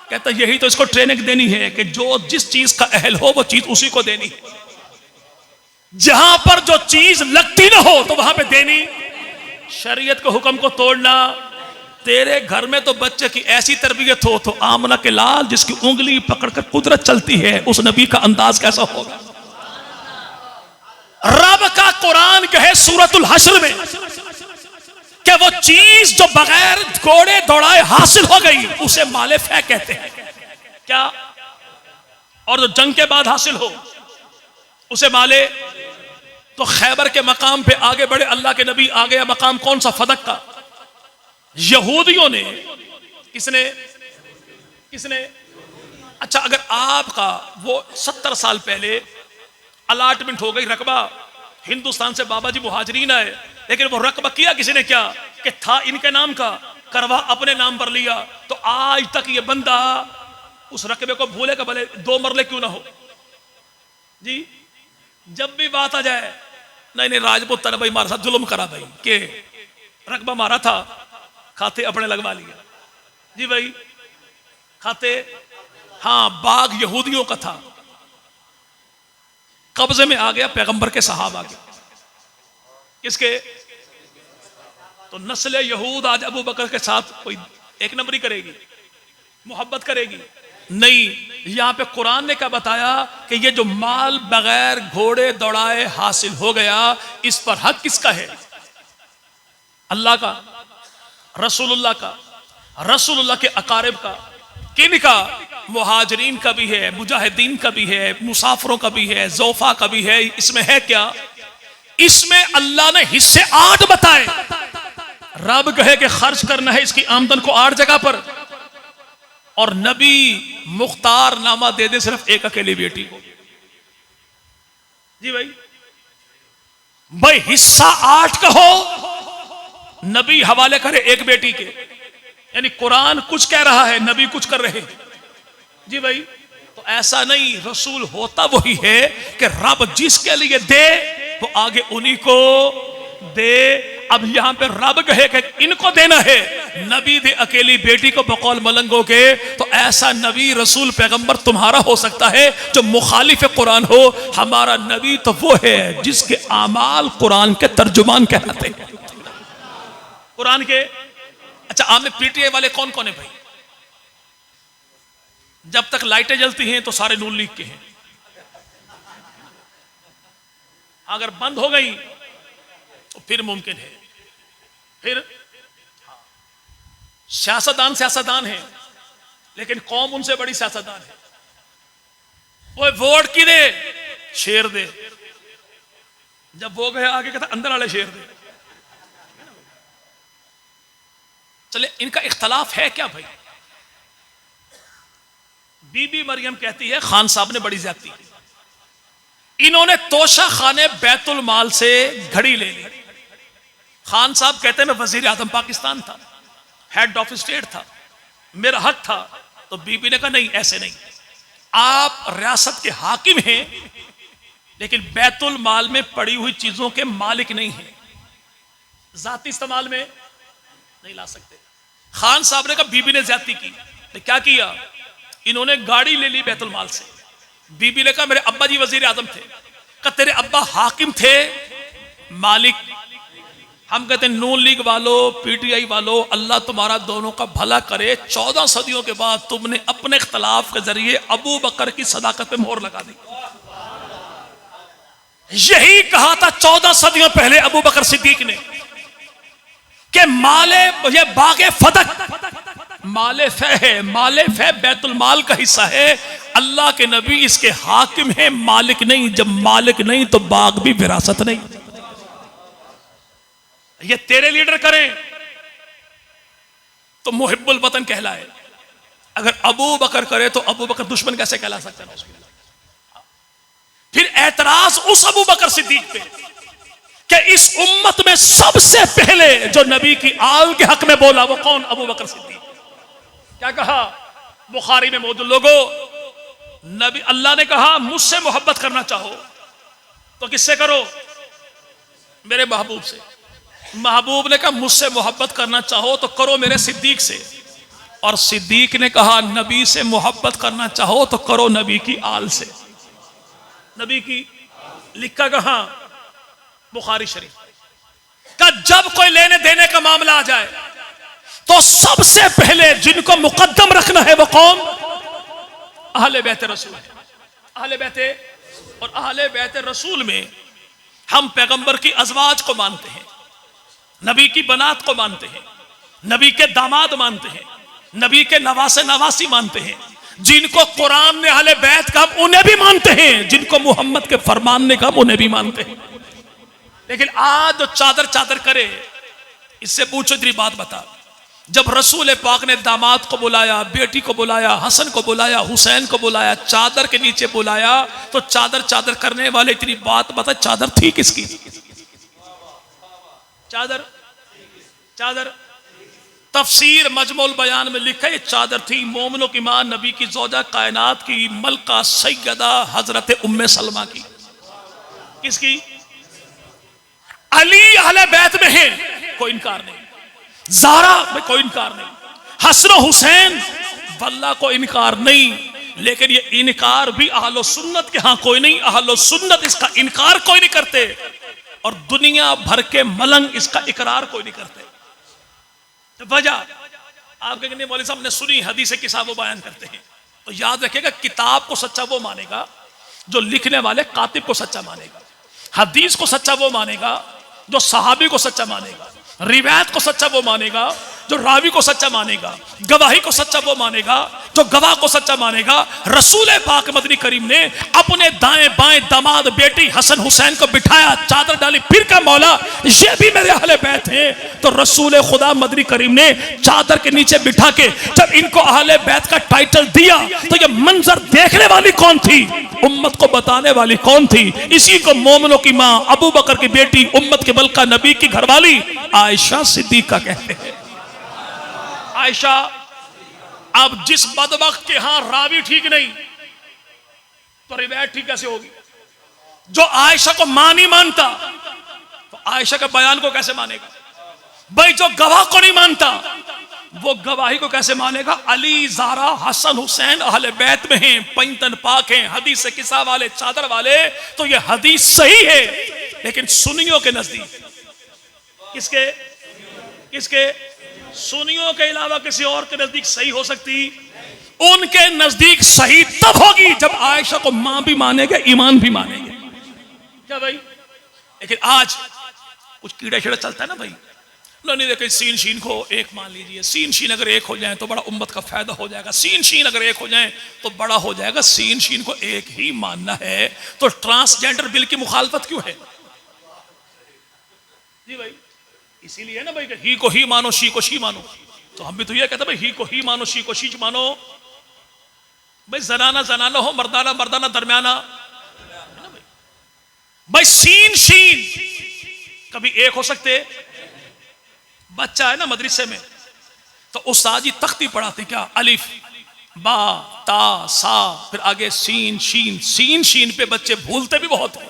कहता यही तो इसको ट्रेनिंग देनी है कि जो जिस चीज का अहल हो वो चीज उसी को देनी। जहां पर जो चीज लगती ना हो तो वहां पे देनी। शरीयत के हुक्म को तोड़ना। तेरे घर में तो बच्चे की ऐसी तरबियत हो तो आमना के लाल जिसकी उंगली पकड़कर कुदरत चलती है, उस नबी का अंदाज कैसा होगा। रब का कुरान कहे सूरतुल हश्र में कि वो चीज जो बगैर घोड़े दौड़ाए हासिल हो गई उसे माले फै कहते हैं। क्या? और जो जंग के बाद हासिल हो उसे माले। तो खैबर के मकाम पे आगे बढ़े अल्लाह के नबी, आ गया मकाम कौन सा? फदक का। यहूदियों ने किसने अच्छा, अगर आपका वो 70 साल पहले अलाटमेंट हो गई, रकबा हिंदुस्तान से बाबा जी मुहाजिरीन आए, लेकिन वो रकबा किया किसी ने क्या कि था इनके नाम का, करवा अपने नाम पर लिया, तो आज तक ये बंदा उस रकबे को भूलेगा भले 2 मरले क्यों ना हो। जी जब भी बात आ जाए, नहीं राजपूत तरह भाई हमारे साथ जुल्म करा भाई, के रकबा मारा था, खाते अपने लगवा लिया। जी भाई खाते, हाँ बाग यहूदियों का था, कब्जे में आ गया पैगंबर के सहाबा के। किसके? तो नस्ल यहूद आज अबू बकर के साथ कोई एक नंबरी करेगी, मोहब्बत करेगी? नहीं। यहां पे कुरान ने क्या बताया कि ये जो माल बगैर घोड़े दौड़ाए हासिल हो गया, इस पर हक किसका है? अल्लाह का, रसूलुल्लाह का, रसूलुल्लाह के अकारिब का। किन का? मुहाजिरीन का भी है, मुजाहिदीन का भी है, मुसाफिरों का भी है, ज़ौफा का भी है। इसमें है क्या? इसमें अल्लाह ने हिस्से 8 बताए। रब कहे कि खर्च करना है इसकी आमदन को 8 जगह पर, और नबी मुख्तार नामा दे दे सिर्फ एक अकेली बेटी को। जी भाई हिस्सा 8 का हो, नबी हवाले करे एक बेटी के। यानी कुरान कुछ कह रहा है, नबी कुछ कर रहे हैं। जी भाई तो ऐसा नहीं, रसूल होता वही है कि रब जिसके लिए दे वो आगे उन्हीं को दे। अब यहां पे रब कहे कि इनको देना है, नबी दे अकेली बेटी को बकौल मलंगों के, तो ऐसा नबी रसूल पैगंबर तुम्हारा हो सकता है जो मुखालिफ कुरान हो। हमारा नबी तो वो है जिसके आमाल कुरान के तर्जुमान कहलाते हैं। कुरान के। अच्छा आप में पीटीआई वाले कौन कौन है भाई? जब तक लाइटें जलती हैं तो सारे नून लीग के हैं, अगर बंद हो गई तो फिर मुमकिन है। फिर सियासतदान है, लेकिन कौम उनसे बड़ी सियासतदान है। वो वोट की दे, शेर दे, जब वो गए आगे कहता अंदर वाले शेर दे। चले इनका इख्तलाफ है क्या भाई? बीबी मरियम कहती है खान साहब ने बड़ी ज्यादती की। इन्होंने तोशा खाने बैतुल माल से घड़ी ले ली। खान साहब कहते हैं मैं वजीर आजम पाकिस्तान था, हेड ऑफ स्टेट था, मेरा हक था। तो बीबी ने कहा नहीं, ऐसे नहीं, आप रियासत के हाकिम हैं लेकिन बैतुल माल में पड़ी हुई चीजों के मालिक नहीं हैं, जाती इस्तेमाल में नहीं ला सकते। खान साहब ने कहा बीबी ने ज्यादती की। तो क्या किया, इन्होंने गाड़ी ले ली बैतुल माल से। बीबी ने कहा मेरे अब्बा जी वजीर आजम थे। कहा तेरे अब्बा हाकिम थे, मालिक हम कहते हैं नून लीग वालों, पीटीआई वालों, अल्लाह तुम्हारा दोनों का भला करे। 14 सदियों के बाद तुमने अपने इख्तलाफ के जरिए अबू बकर की सदाकत पे मोहर लगा दी। यही कहा था 14 सदियों पहले अबू बकर सिद्दीक ने कि माले ये बागे फदक माले फे है, माले फे बैतुल माल का हिस्सा है। अल्लाह के नबी इसके हाकिम है, मालिक नहीं। जब मालिक नहीं तो बाग भी विरासत नहीं। ये तेरे लीडर करें तो मुहिब्बुल वतन कहलाए, अगर अबू बकर करे तो अबू बकर दुश्मन कैसे कहला सकता है? फिर एतराज उस अबू बकर सिद्दीक पे कि इस उम्मत में सबसे पहले जो नबी की आल के हक में बोला वो कौन? अबू बकर सिद्दीक। क्या कहा? बुखारी में मौजूद लोगों, नबी अल्लाह ने कहा मुझसे मोहब्बत करना चाहो तो किससे करो? मेरे महबूब से। महबूब ने कहा मुझसे मोहब्बत करना चाहो तो करो मेरे सिद्दीक से। और सिद्दीक ने कहा नबी से मोहब्बत करना चाहो तो करो नबी की आल से। नबी की लिखा कहां? बुखारी शरीफ का। जब कोई लेने देने का मामला आ जाए तो सबसे पहले जिनको मुकद्दम रखना है वो कौन? अहले बैत रसूल है। अहले बैत और अहले बैत रसूल में हम पैगंबर की अज़वाज को मानते हैं, नबी की बनात को मानते हैं, नबी के दामाद मानते हैं, नबी के नवासे नवासी मानते हैं। जिनको कुरान ने अहले बैत का हम उन्हें भी मानते हैं, जिनको मोहम्मद के फरमान ने कहा हम उन्हें भी मानते हैं। लेकिन आज जो चादर चादर करे, इससे पूछो तेरी बात बता, जब रसूल पाक ने दामाद को बुलाया, बेटी को बुलाया, हसन को बुलाया, हुसैन को बुलाया, चादर के नीचे बुलाया, तो चादर चादर करने वाले तेरी बात बता, चादर थी किसकी? चादर चादर तफसीर मजमुल बयान में लिखा है चादर थी मोमिनों की मां, नबी की जोजा, कायनात की मलका सैयदा हजरत उम्मे सलमा की। किसकी? अली अहले बैत में है, कोई इनकार नहीं। ज़ारा में कोई इनकार नहीं। हसन हुसैन वल्लाह को इनकार नहीं। लेकिन ये इनकार भी अहलो सुन्नत के यहां कोई नहीं। अहलो सुन्नत इसका इनकार कोई नहीं करते और दुनिया भर के मलंग इसका इकरार कोई नहीं करते। तो वजह आप कहेंगे मौलवी साहब ने सुनी हदीस किताब बयान करते हैं, तो याद रखिएगा किताब को सच्चा वो मानेगा जो लिखने वाले कातिब को सच्चा मानेगा, हदीस को सच्चा वो मानेगा जो सहाबी को सच्चा मानेगा, रिवायत को सच्चा वो मानेगा जो रावी को सच्चा मानेगा, गवाही को सच्चा वो मानेगा जो गवाह को सच्चा मानेगा। रसूल पाक मदनी करीम ने अपने दाएं बाएं दामाद बेटी हसन हुसैन को बिठाया, चादर डाली, फिर का मौला ये भी मेरे अहले बैत हैं। तो रसूल खुदा मदनी करीम ने चादर के नीचे बिठा के जब इनको अहले बैत का टाइटल दिया तो ये मंजर देखने वाली कौन थी? उम्मत को बताने वाली कौन थी? इसी को मोमिनों की मां, अबू बकर की बेटी, उम्मत के बलका नबी की घरवाली आयशा सिद्दीका कहते हैं। आयशा, अब जिस बदबख्त के यहां रावी ठीक नहीं तो रिवायत ठीक कैसे होगी? जो आयशा को मां नहीं मानता तो आयशा के बयान को कैसे मानेगा? भाई जो गवाह को नहीं मानता वो गवाही को कैसे मानेगा? अली, ज़ारा, हसन, हुसैन अहले बैत में हैं, पंजतन पाक हैं, हदीस किस्सा वाले, चादर वाले। तो ये हदीस सही है लेकिन सुन्नियों के नजदीक, किसके किसके? सुन्नियों के अलावा किसी और के नजदीक सही हो सकती? उनके नजदीक सही तब होगी जब आयशा को मां भी मानेंगे, ईमान भी मानेंगे। क्या भाई? लेकिन आज कुछ कीड़ा छेड़ा चलता है ना भाई, नहीं देखे सीन शीन को एक मान लीजिए, सीन शीन अगर एक हो जाए तो बड़ा उम्मत का फायदा हो जाएगा, सीन शीन अगर एक हो जाए तो बड़ा हो जाएगा। सीन शीन को एक ही मानना है तो ट्रांसजेंडर बिल की मुखालफत क्यों है? जी भाई, इसीलिए ना भाई ही को ही मानो, शी को शी मानो। तो हम भी तो ये कहते भाई ही को ही मानो, शी को शी मानो। भाई जनाना जनाना हो, मर्दाना मर्दाना दरमियाना। भाई सीन शीन कभी एक हो सकते? बच्चा है ना मदरसे में, तो उस्ताद जी तख्ती पढ़ाते क्या, अलिफ बा ता सा, फिर आगे सीन शीन। सीन शीन पे बच्चे भूलते भी बहुत हैं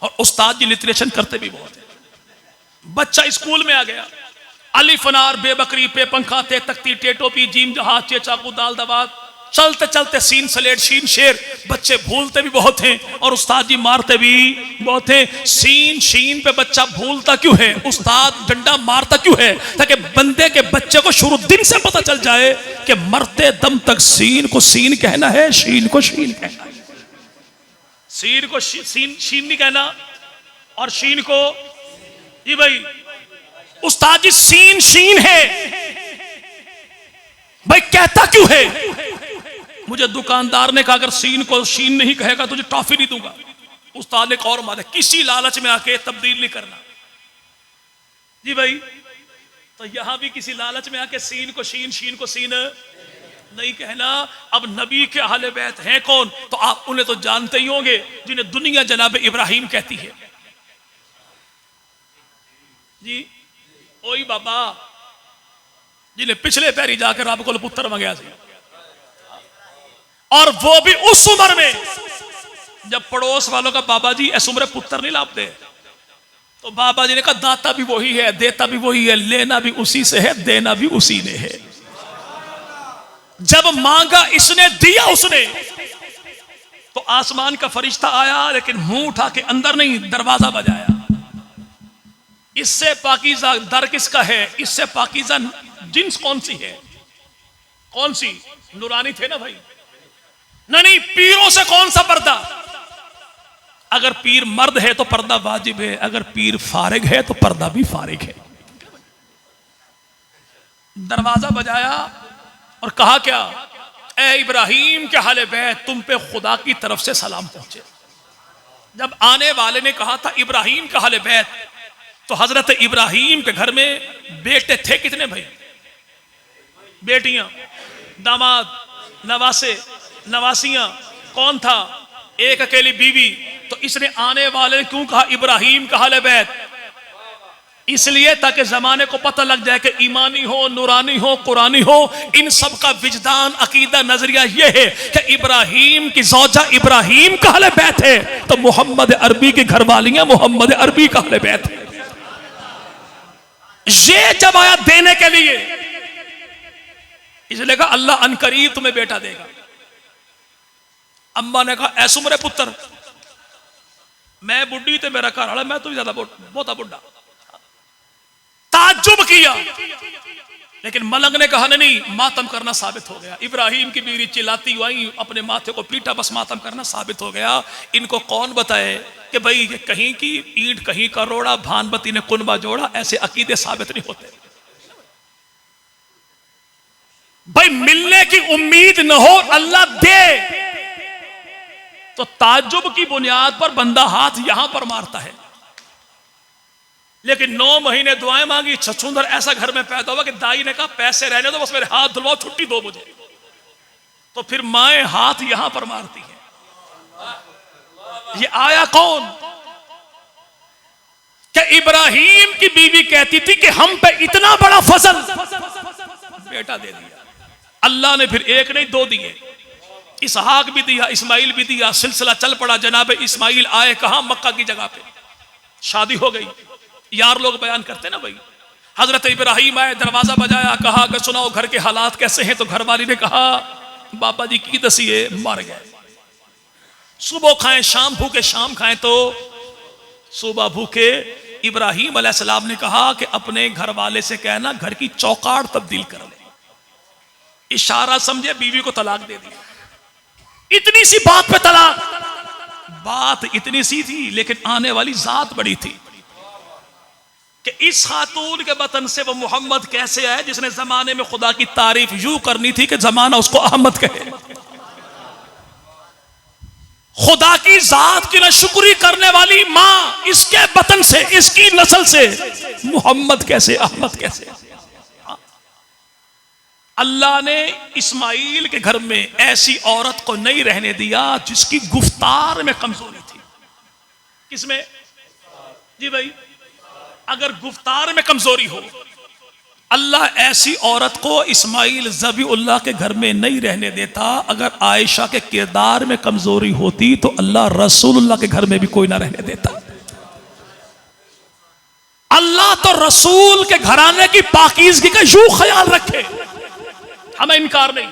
और उस्ताद जी लिटरेशन करते भी बहुत हैं। बच्चा स्कूल में आ गया, अलिफ अनार बे बकरी पे पंखा ते तख्ती टे टोपी जीम जहाज चे चाकू दाल दबात, चलते चलते सीन सलेट शीन शेर। बच्चे भूलते भी बहुत हैं और उस्ताद जी मारते भी बहुत हैं। सीन शीन पे बच्चा भूलता क्यों है? उस्ताद डंडा मारता क्यों है? ताकि बंदे के बच्चे को शुरू दिन से पता चल जाए कि मरते दम तक सीन को सीन कहना है, शीन को शीन कहना है। सीन को सीन शीन नहीं कहना और शीन को जी भाई उस्ताद जी सीन शीन है भाई, कहता क्यों है? मुझे दुकानदार ने कहा अगर सीन को शीन नहीं कहेगा तुझे टॉफी नहीं दूंगा। उस्ताद ने और मारा, किसी लालच में आके तब्दील नहीं करना जी भाई। तो यहां भी किसी लालच में आके सीन को शीन शीन को सीन नहीं कहना। अब नबी के अहले बैत हैं कौन? तो आप उन्हें तो जानते ही होंगे जिन्हें दुनिया जनाब इब्राहिम कहती है जी। ओई बाबा जिन्हें पिछले पैरी जाकर रब को पुत्र मंगया सी, और वो भी उस उम्र में जब पड़ोस वालों का बाबा जी इस उम्र पुत्र नहीं लाते, तो बाबा जी ने कहा दाता भी वही है, देता भी वही है, लेना भी उसी से है, देना भी उसी ने है। जब मांगा इसने दिया उसने। तो आसमान का फरिश्ता आया लेकिन मुंह उठा के अंदर नहीं, दरवाजा बजाया। इससे पाकीज़ा दर किसका है? इससे पाकीज़ा जिन्स कौन सी है? कौन सी? नूरानी थे ना भाई। नहीं, पीरों से कौन सा पर्दा? अगर पीर मर्द है तो पर्दा वाजिब है, अगर पीर फारिग है तो पर्दा भी फारिग है। दरवाजा बजाया और कहा क्या? ए इब्राहिम के अहले बैत, तुम पे खुदा की तरफ से सलाम पहुंचे। जब आने वाले ने कहा था इब्राहिम का अहले बैत, तो हजरत इब्राहिम के घर में बेटे थे कितने भाई? बेटियां, दामाद, नवासे, नवासियां। कौन था? एक अकेली बीवी। तो इसने आने वाले ने क्यों कहा इब्राहिम का अहले बैत? इसलिए ताकि जमाने को पता लग जाए कि ईमानी हो, नूरानी हो, कुरानी हो, इन सब का विजदान, अकीदा, नजरिया यह है कि इब्राहिम की ज़ौजा इब्राहिम का अहले बैत है, तो मोहम्मद अरबी की घरवालियां मोहम्मद अरबी का अहले बैत है। ये जब आया देने के लिए, इसलिए कहा अल्लाह अनकरीब तुम्हें बेटा देगा। अम्मा ने कहा ऐसु मेरे पुत्र, मैं बुढ़ी थे मेरा घर वाला, मैं तो ज्यादा बहुत बुढ़ा। ताज्जुब किया, लेकिन मलंग ने कहा नहीं, मातम करना साबित हो गया। इब्राहिम की बीवी चिल्लाती हुई अपने माथे को पीटा, बस मातम करना साबित हो गया। इनको कौन बताए कि भाई कहीं की ईंट कहीं का रोड़ा, भानबती ने कुनबा जोड़ा, ऐसे अकीदे साबित नहीं होते। भाई मिलने की उम्मीद न हो, अल्लाह दे, तो ताज्जुब की बुनियाद पर बंदा हाथ यहां पर मारता है। लेकिन 9 महीने दुआएं मांगी, छछूंदर ऐसा घर में पैदा हुआ कि दाई ने कहा पैसे रहने दो, बस मेरे हाथ धुलवाओ, छुट्टी दो मुझे। तो फिर माए हाथ यहां पर मारती है। ये आया कौन? कि इब्राहिम की बीवी कहती थी कि हम पे इतना बड़ा फजल, बेटा दे दिया अल्लाह ने। फिर एक नहीं 2 दिए, इसहाक भी दिया, इस्माइल भी दिया। सिलसिला चल पड़ा। जनाब इस्माइल आए कहां? मक्का की जगह पे। शादी हो गई। यार लोग बयान करते ना भाई, हजरत इब्राहिम आए, दरवाजा बजाया, कहा कि सुनाओ घर के हालात कैसे हैं? तो घरवाली ने कहा बाबा जी की दसिए मर गए। सुबह खाएं शाम भूखे, शाम खाएं तो सुबह भूखे। इब्राहिम अलैहिस्सलाम ने कहा कि अपने घर वाले से कहना घर की चौकाट तब्दील कर ले। इशारा समझे, बीवी को तलाक दे दिया। इतनी सी बात पे तलाक। बात इतनी सी थी, लेकिन आने वाली जात बड़ी थी कि इस खातून के बतन से वो मोहम्मद कैसे आए, जिसने जमाने में खुदा की तारीफ यूं करनी थी कि जमाना उसको अहमद कहे। खुदा की जात की नाशुक्री करने वाली मां, इसके बतन से, इसकी नस्ल से मोहम्मद कैसे, अहमद कैसे? अल्लाह ने इस्माइल के घर में ऐसी औरत को नहीं रहने दिया जिसकी गुफ्तार में कमजोरी थी। किसमें जी भाई? अगर गुफ्तार में कमजोरी हो, अल्लाह ऐसी औरत को इस्माइल ज़बीउल्लाह के घर में नहीं रहने देता। अगर आयशा के किरदार में कमजोरी होती तो अल्लाह रसूलुल्लाह के घर में भी कोई ना रहने देता। अल्लाह तो रसूल के घराने की पाकीज़गी का यूं ख्याल रखे, हमें इनकार नहीं,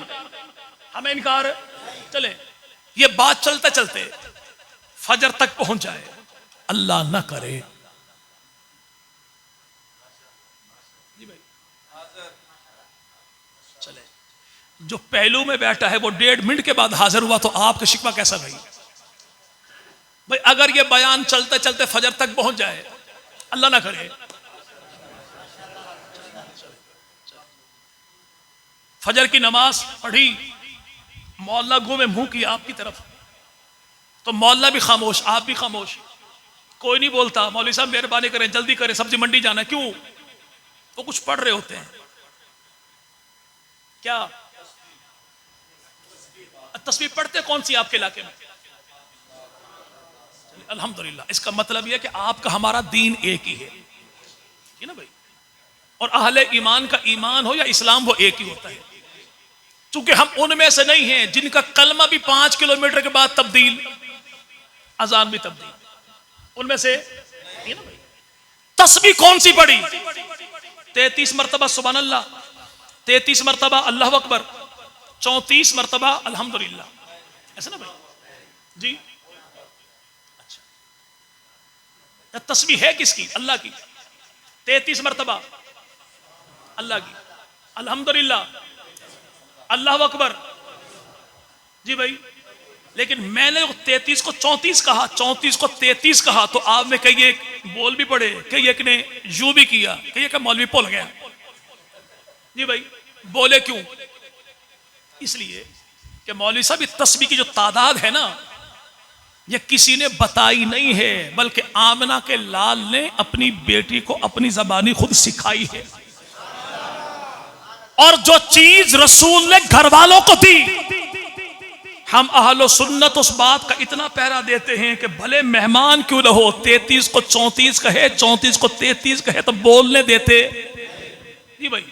हमें इनकार। चले ये बात चलते चलते फजर तक पहुंच जाए, अल्लाह ना करे। जी भाई, चले जो पहलू में बैठा है वो 1.5 मिनट के बाद हाजिर हुआ तो आपका शिकवा कैसा भाई? भाई अगर ये बयान चलते चलते फजर तक पहुंच जाए, अल्लाह ना करे, फजर की नमाज पढ़ी, मौला घूमे मुंह किया आपकी तरफ, तो मौला भी खामोश, आप भी खामोश, कोई नहीं बोलता। मौलवी साहब मेहरबानी करें, जल्दी करें, सब्जी मंडी जाना है। क्यों? वो कुछ पढ़ रहे होते हैं। क्या तस्वीर पढ़ते कौन सी आपके इलाके में? अल्हम्दुलिल्लाह, इसका मतलब यह कि आपका हमारा दीन एक ही है ना भाई। और अहले ईमान का ईमान हो या इस्लाम वो एक ही होता है। चूंकि हम उनमें से नहीं हैं जिनका कलमा भी 5 किलोमीटर के बाद तब्दील, अजान भी तब्दील, उनमें से नहीं ना भाई। तस्बीह कौन सी पढ़ी? 33 मरतबा सुभान अल्लाह, 33 मरतबा अल्लाह अकबर, 34 मरतबा अल्हम्दुलिल्लाह, ऐसा ना भाई जी। अच्छा, तस्बीह है किसकी? अल्लाह की। 33 मरतबा अल्लाह की, अल्हम्दुलिल्लाह, अल्लाह अकबर जी भाई। लेकिन मैंने 33 को 34 कहा, 34 को 33 कहा, तो आप में कई एक बोल भी पड़े, कई एक ने यू भी किया, कई एक मौलवी भूल गया जी भाई। बोले क्यों? इसलिए कि मौलवी साहब ये तस्बीह की जो तादाद है ना, ये किसी ने बताई नहीं है, बल्कि आमना के लाल ने अपनी बेटी को अपनी जबानी खुद सिखाई है। और जो चीज रसूल ने घर वालों को दी, हम अहलो सुन्नत उस बात का इतना पहरा देते हैं कि भले मेहमान क्यों न हो, 33 को 34 कहे, 34 को 33 कहे, तो बोलने देते जी भाई।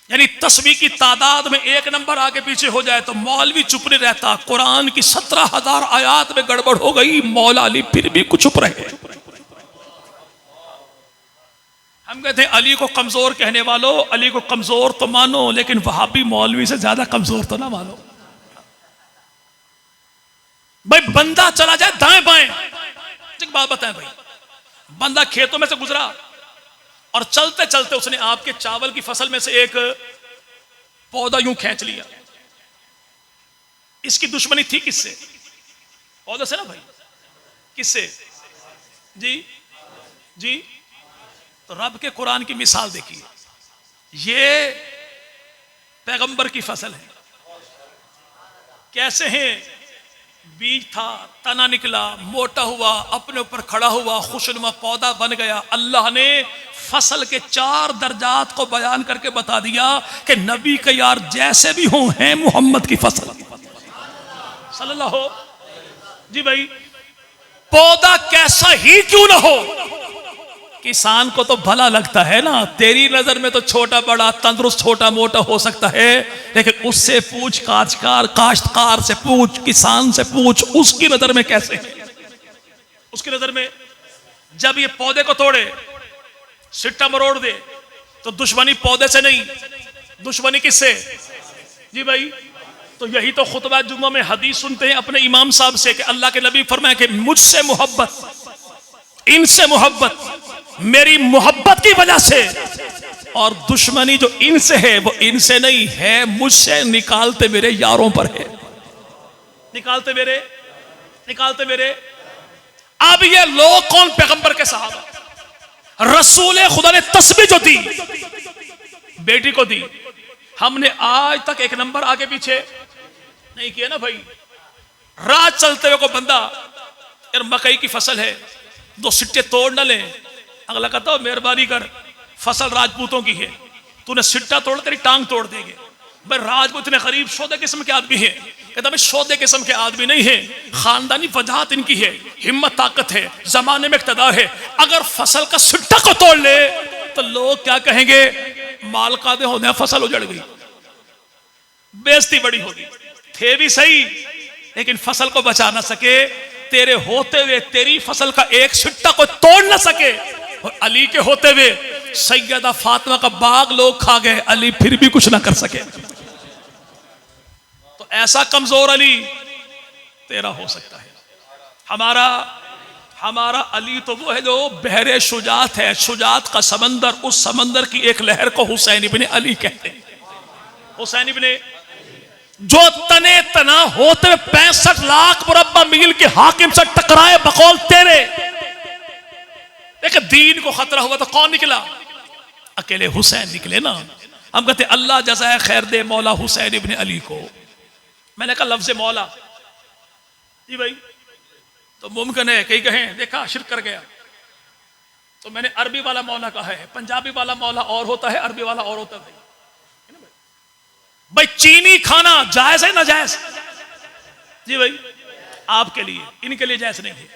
यानी तस्बीह की तादाद में 1 नंबर आगे पीछे हो जाए तो मौलवी चुप नहीं रहता। कुरान की 17,000 आयात में गड़बड़ हो गई, मौला अली फिर भी कुछ चुप रहे। हम कहते हैं अली को कमजोर कहने वालों, अली को कमजोर तो मानो, लेकिन वहाबी मौलवी से ज्यादा कमजोर तो ना मानो भाई। बंदा चला जाए दाएं बाएं, एक बात बताएं भाई, बंदा खेतों में से गुजरा और चलते चलते उसने आपके चावल की फसल में से एक पौधा यूं खींच लिया, इसकी दुश्मनी थी किससे? पौधे से ना भाई। किससे? जी जी। तो रब के कुरान की मिसाल देखिए, ये पैगंबर की फसल है, कैसे हैं? बीज था, तना निकला, मोटा हुआ, अपने ऊपर खड़ा हुआ, खुशनुमा पौधा बन गया। अल्लाह ने फसल के 4 दर्जात को बयान करके बता दिया कि नबी के यार जैसे भी हों हैं मोहम्मद की फसल सल्लल्लाहु जी भाई। पौधा कैसा ही क्यों ना हो, किसान को तो भला लगता है ना। तेरी नजर में तो छोटा बड़ा तंदुरुस्त छोटा मोटा हो सकता है, लेकिन उससे पूछ, काश्तकार से पूछ, किसान से पूछ, उसकी नजर में कैसे है? उसकी नजर में जब ये पौधे को तोड़े, सिट्टा मरोड़ दे, तो दुश्मनी पौधे से नहीं, दुश्मनी किससे जी भाई? तो यही तो खुतबा जुम्मा में हदीस सुनते हैं अपने इमाम साहब से कि अल्लाह के नबी फरमाए कि मुझसे मोहब्बत, इनसे मोहब्बत मेरी मोहब्बत की वजह से, और दुश्मनी जो इनसे है वो इनसे नहीं है, मुझसे निकालते मेरे यारों पर है, निकालते मेरे। अब ये लोग कौन? पैगंबर के सहाबा। रसूल खुदा ने तस्बीह जो दी, बेटी को दी, हमने आज तक 1 नंबर आगे पीछे नहीं किया ना भाई। रात चलते हुए को बंदा, यार मकई की फसल है, 2 सिट्टे तोड़ न ले, अगला कहता हो मेहरबानी कर, फसल राजपूतों की है, तूने सिट्टा तोड़ तेरी टांग तोड़ देंगे। भाई राजपूत इतने गरीब शोधे किस्म के आदमी है, कहता मैं शोधे किस्म के आदमी नहीं है, खानदानी वजाहत इनकी है, हिम्मत ताकत है, जमाने में इक़्तिदार है। अगर फसल का सुट्टा को तोड़ ले तो लोग क्या कहेंगे, माल कादे होने फसल उजड़ गई, बेइज्जती बड़ी होगी। थे भी सही लेकिन फसल को बचा ना सके, तेरे होते हुए तेरी फसल का एक सुट्टा को तोड़ ना सके। और अली के होते हुए सैयदा फातिमा का बाग लोग खा गए, अली फिर भी कुछ ना कर सके। तो ऐसा कमजोर अली तेरा हो सकता है। हमारा अली तो वो है जो बहरे शुजात है, शुजात का समंदर, उस समंदर की एक लहर को हुसैन इब्ने अली कहते हैं। हुसैन इब्ने जो तने तना होते 65 लाख मुरब्बा मील के हाकिम से टकराए बकौल तेरे। एक दीन को खतरा हुआ तो कौन निकला? अकेले हुसैन निकले ना। हम कहते अल्लाह जज़ाए खैर दे मौला हुसैन इब्ने अली को। मैंने कहा लफ्ज़ मौला जी भाई तो मुमकिन है कई कहें देखा शिर्क कर गया, तो मैंने अरबी वाला मौला कहा है, पंजाबी वाला मौला और होता है, अरबी वाला और होता है। भाई चीनी खाना जायज है ना जायज? जी भाई आपके लिए, इनके लिए जायज नहीं है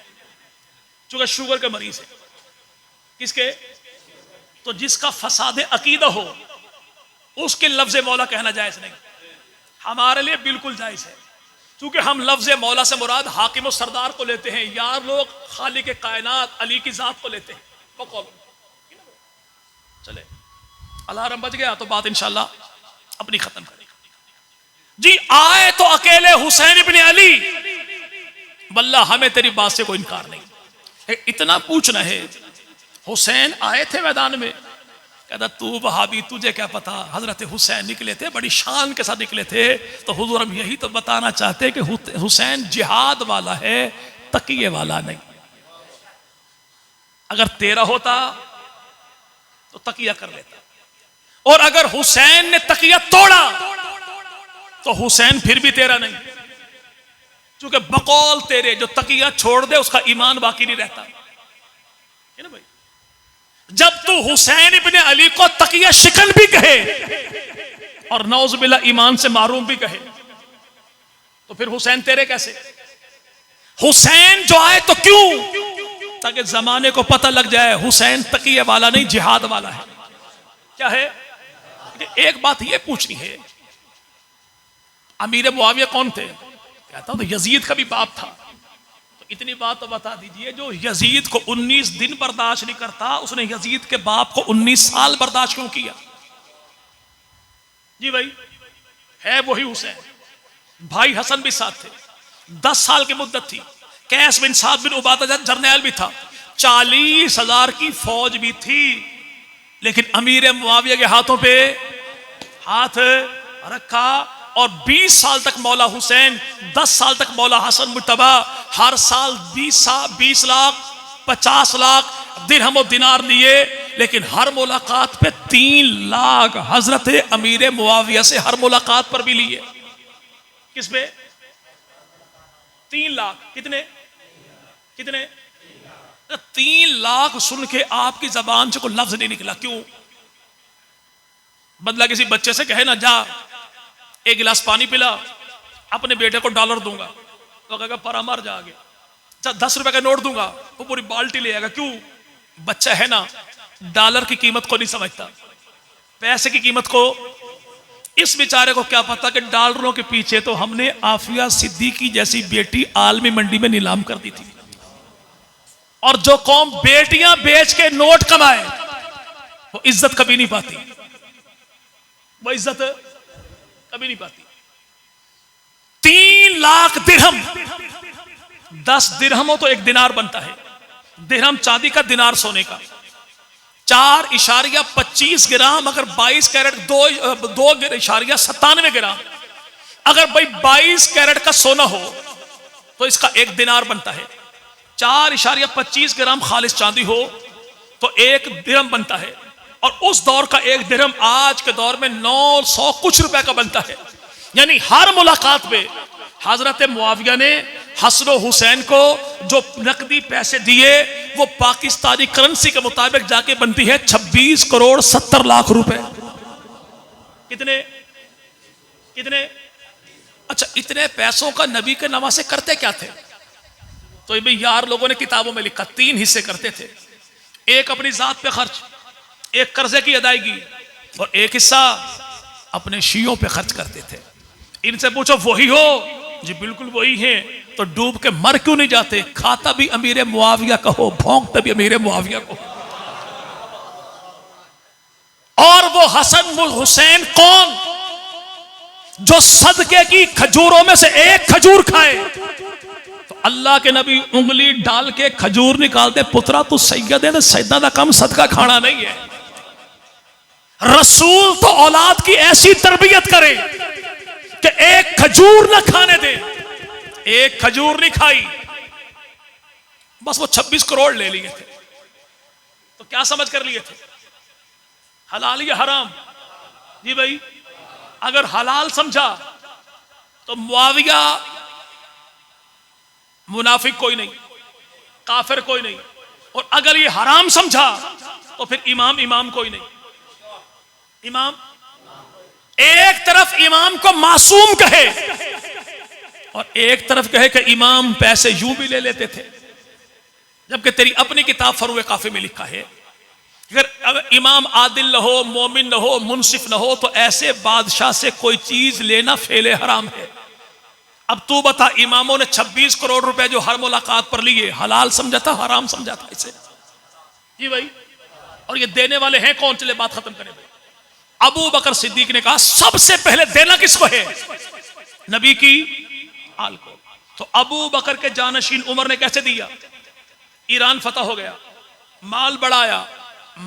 क्योंकि शुगर के मरीज है। किसके? तो जिसका फसाद अकीदा हो उसके लफ्ज मौला कहना जायज नहीं। हमारे लिए बिल्कुल जायज है क्योंकि हम लफ्ज मौला से मुराद हाकिम और सरदार को लेते हैं। यार लोग खालिक कायनात अली की जात को लेते हैं। चले अलार्म बज गया तो बात इंशाल्लाह अपनी खत्म करें। जी आए तो अकेले हुसैन इब्ने अली, वल्लाह हमें तेरी बात से कोई इनकार नहीं। इतना पूछना है, हुसैन आए थे मैदान में, कहता तू वहाबी तुझे क्या पता, हजरत हुसैन निकले थे, बड़ी शान के साथ निकले थे। तो हुजूर हम यही तो बताना चाहते कि हुसैन जिहाद वाला है, तकिए वाला नहीं। अगर तेरा होता तो तकिया कर लेता, और अगर हुसैन ने तकिया तोड़ा तो हुसैन फिर भी तेरा नहीं, क्योंकि बकौल तेरे जो तकिया छोड़ दे उसका ईमान बाकी नहीं रहता है ना भाई। जब तू हुसैन इब्ने अली को तकिया शिकन भी कहे और नौज़ुबिल्लाह ईमान से मारूम भी कहे तो फिर हुसैन तेरे कैसे? हुसैन जो आए तो क्यों? ताकि जमाने को पता लग जाए हुसैन तकिया वाला नहीं जिहाद वाला है। क्या है? एक बात ये पूछनी है, अमीर मुआविया कौन थे? कहता हूं तो यजीद का भी बाप था। तो इतनी बात तो बता दीजिए, जो यजीद को 19 दिन बर्दाश्त नहीं करता, उसने यजीद के बाप को 19 साल बर्दाश्त क्यों किया? जी भाई है वही हुसैन। भाई हसन भी साथ थे, 10 साल की मुद्दत थी। कैस बिन साद बिन उबादा जर्नैल भी था, 40,000 की फौज भी थी, लेकिन अमीर मुआविया के हाथों पे हाथ रखा। और 20 साल तक मौला हुसैन, 10 साल तक मौला हसन मुर्तबा, हर साल 20 लाख 50 लाख दिरहम और दिनार लिए, लेकिन हर मुलाकात पे 3 लाख हजरत अमीर मुआविया से हर मुलाकात पर भी लिए। किस पे? 3 लाख। कितने 3 लाख सुन के आपकी जबान से कोई लफ्ज नहीं निकला। क्यों? बदला किसी बच्चे से कहे ना जा एक गिलास पानी पिला, अपने बेटे को $1 दूंगा, तो कहेगा परा मर जाओगे। अच्छा 10 रुपए का नोट दूंगा, वो पूरी बाल्टी ले आएगा। क्यों? बच्चा है ना, डॉलर की कीमत को नहीं समझता, पैसे की कीमत को। इस बेचारे को क्या पता कि डॉलरों के पीछे तो हमने आफिया सिद्दीकी जैसी बेटी आलमी मंडी में नीलाम कर दी थी। और जो कौम बेटियां बेच के नोट कमाए वो इज्जत कभी नहीं पाती, वो इज्जत कभी नहीं पाती। 3 लाख दिरहम, 10 दिरहमों तो 1 दिनार बनता है। दिरहम चांदी का, दिनार सोने का। 4.25 ग्राम, अगर 22 कैरेट 2.97 ग्राम, अगर भाई 22 कैरेट का सोना हो तो इसका 1 दिनार बनता है। 4.25 ग्राम खालिस चांदी हो तो 1 दिरहम बनता है। और उस दौर का 1 दिरहम आज के दौर में 900 कुछ रुपए का बनता है। यानी हर मुलाकात पे हजरत मुआविया ने हसन हुसैन को जो नकदी पैसे दिए वो पाकिस्तानी करेंसी के मुताबिक जाके बनती है 26 करोड़ 70 लाख रुपए। कितने अच्छा, इतने पैसों का नबी के नवासे करते क्या थे? तो भाई यार लोगों ने किताबों में लिखा 3 हिस्से करते थे। एक अपनी जात पे खर्च, एक कर्जे की अदायगी, और एक हिस्सा अपने शियों पे खर्च करते थे। इनसे पूछो वही हो? जी बिल्कुल वही है। तो डूब के मर क्यों नहीं जाते? खाता भी अमीर मुआविया का हो, भौंकता भी अमीर मुआविया को। और वो हसन हुसैन कौन जो सदके की खजूरों में से एक खजूर खाए? तो अल्लाह के नबी उंगली डाल के खजूर निकालते, पुत्रा तू सैयद है ना, सैयदा का कम सदका खाना नहीं है। रसूल तो औलाद की ऐसी तरबियत करे कि एक खजूर ना खाने दे। एक खजूर नहीं खाई, बस वो 26 करोड़ ले लिए थे। तो क्या समझ कर लिए थे? हलाल या हराम? जी भाई, अगर हलाल समझा तो मुआविया मुनाफिक कोई नहीं, काफिर कोई नहीं। और अगर ये हराम समझा तो फिर इमाम कोई नहीं। इमाम एक तरफ इमाम को मासूम कहे और एक तरफ कहे कि इमाम पैसे यूं भी ले लेते थे, जबकि तेरी अपनी किताब फरूए काफी में लिखा है अगर इमाम आदिल न हो, मोमिन न हो, मुनसिफ न हो, तो ऐसे बादशाह से कोई चीज लेना फेले हराम है। अब तू बता, इमामों ने 26 करोड़ रुपए जो हर मुलाकात पर लिए, हलाल समझा था हराम समझा था इसे? जी भाई। और ये देने वाले हैं कौन? चले बात खत्म करें। अबू बकर सिद्दीक ने कहा सबसे पहले देना किसको है? नबी की आल को। तो अबू बकर के जानशीन उमर ने कैसे दिया? ईरान फतह हो गया, माल बढ़ाया,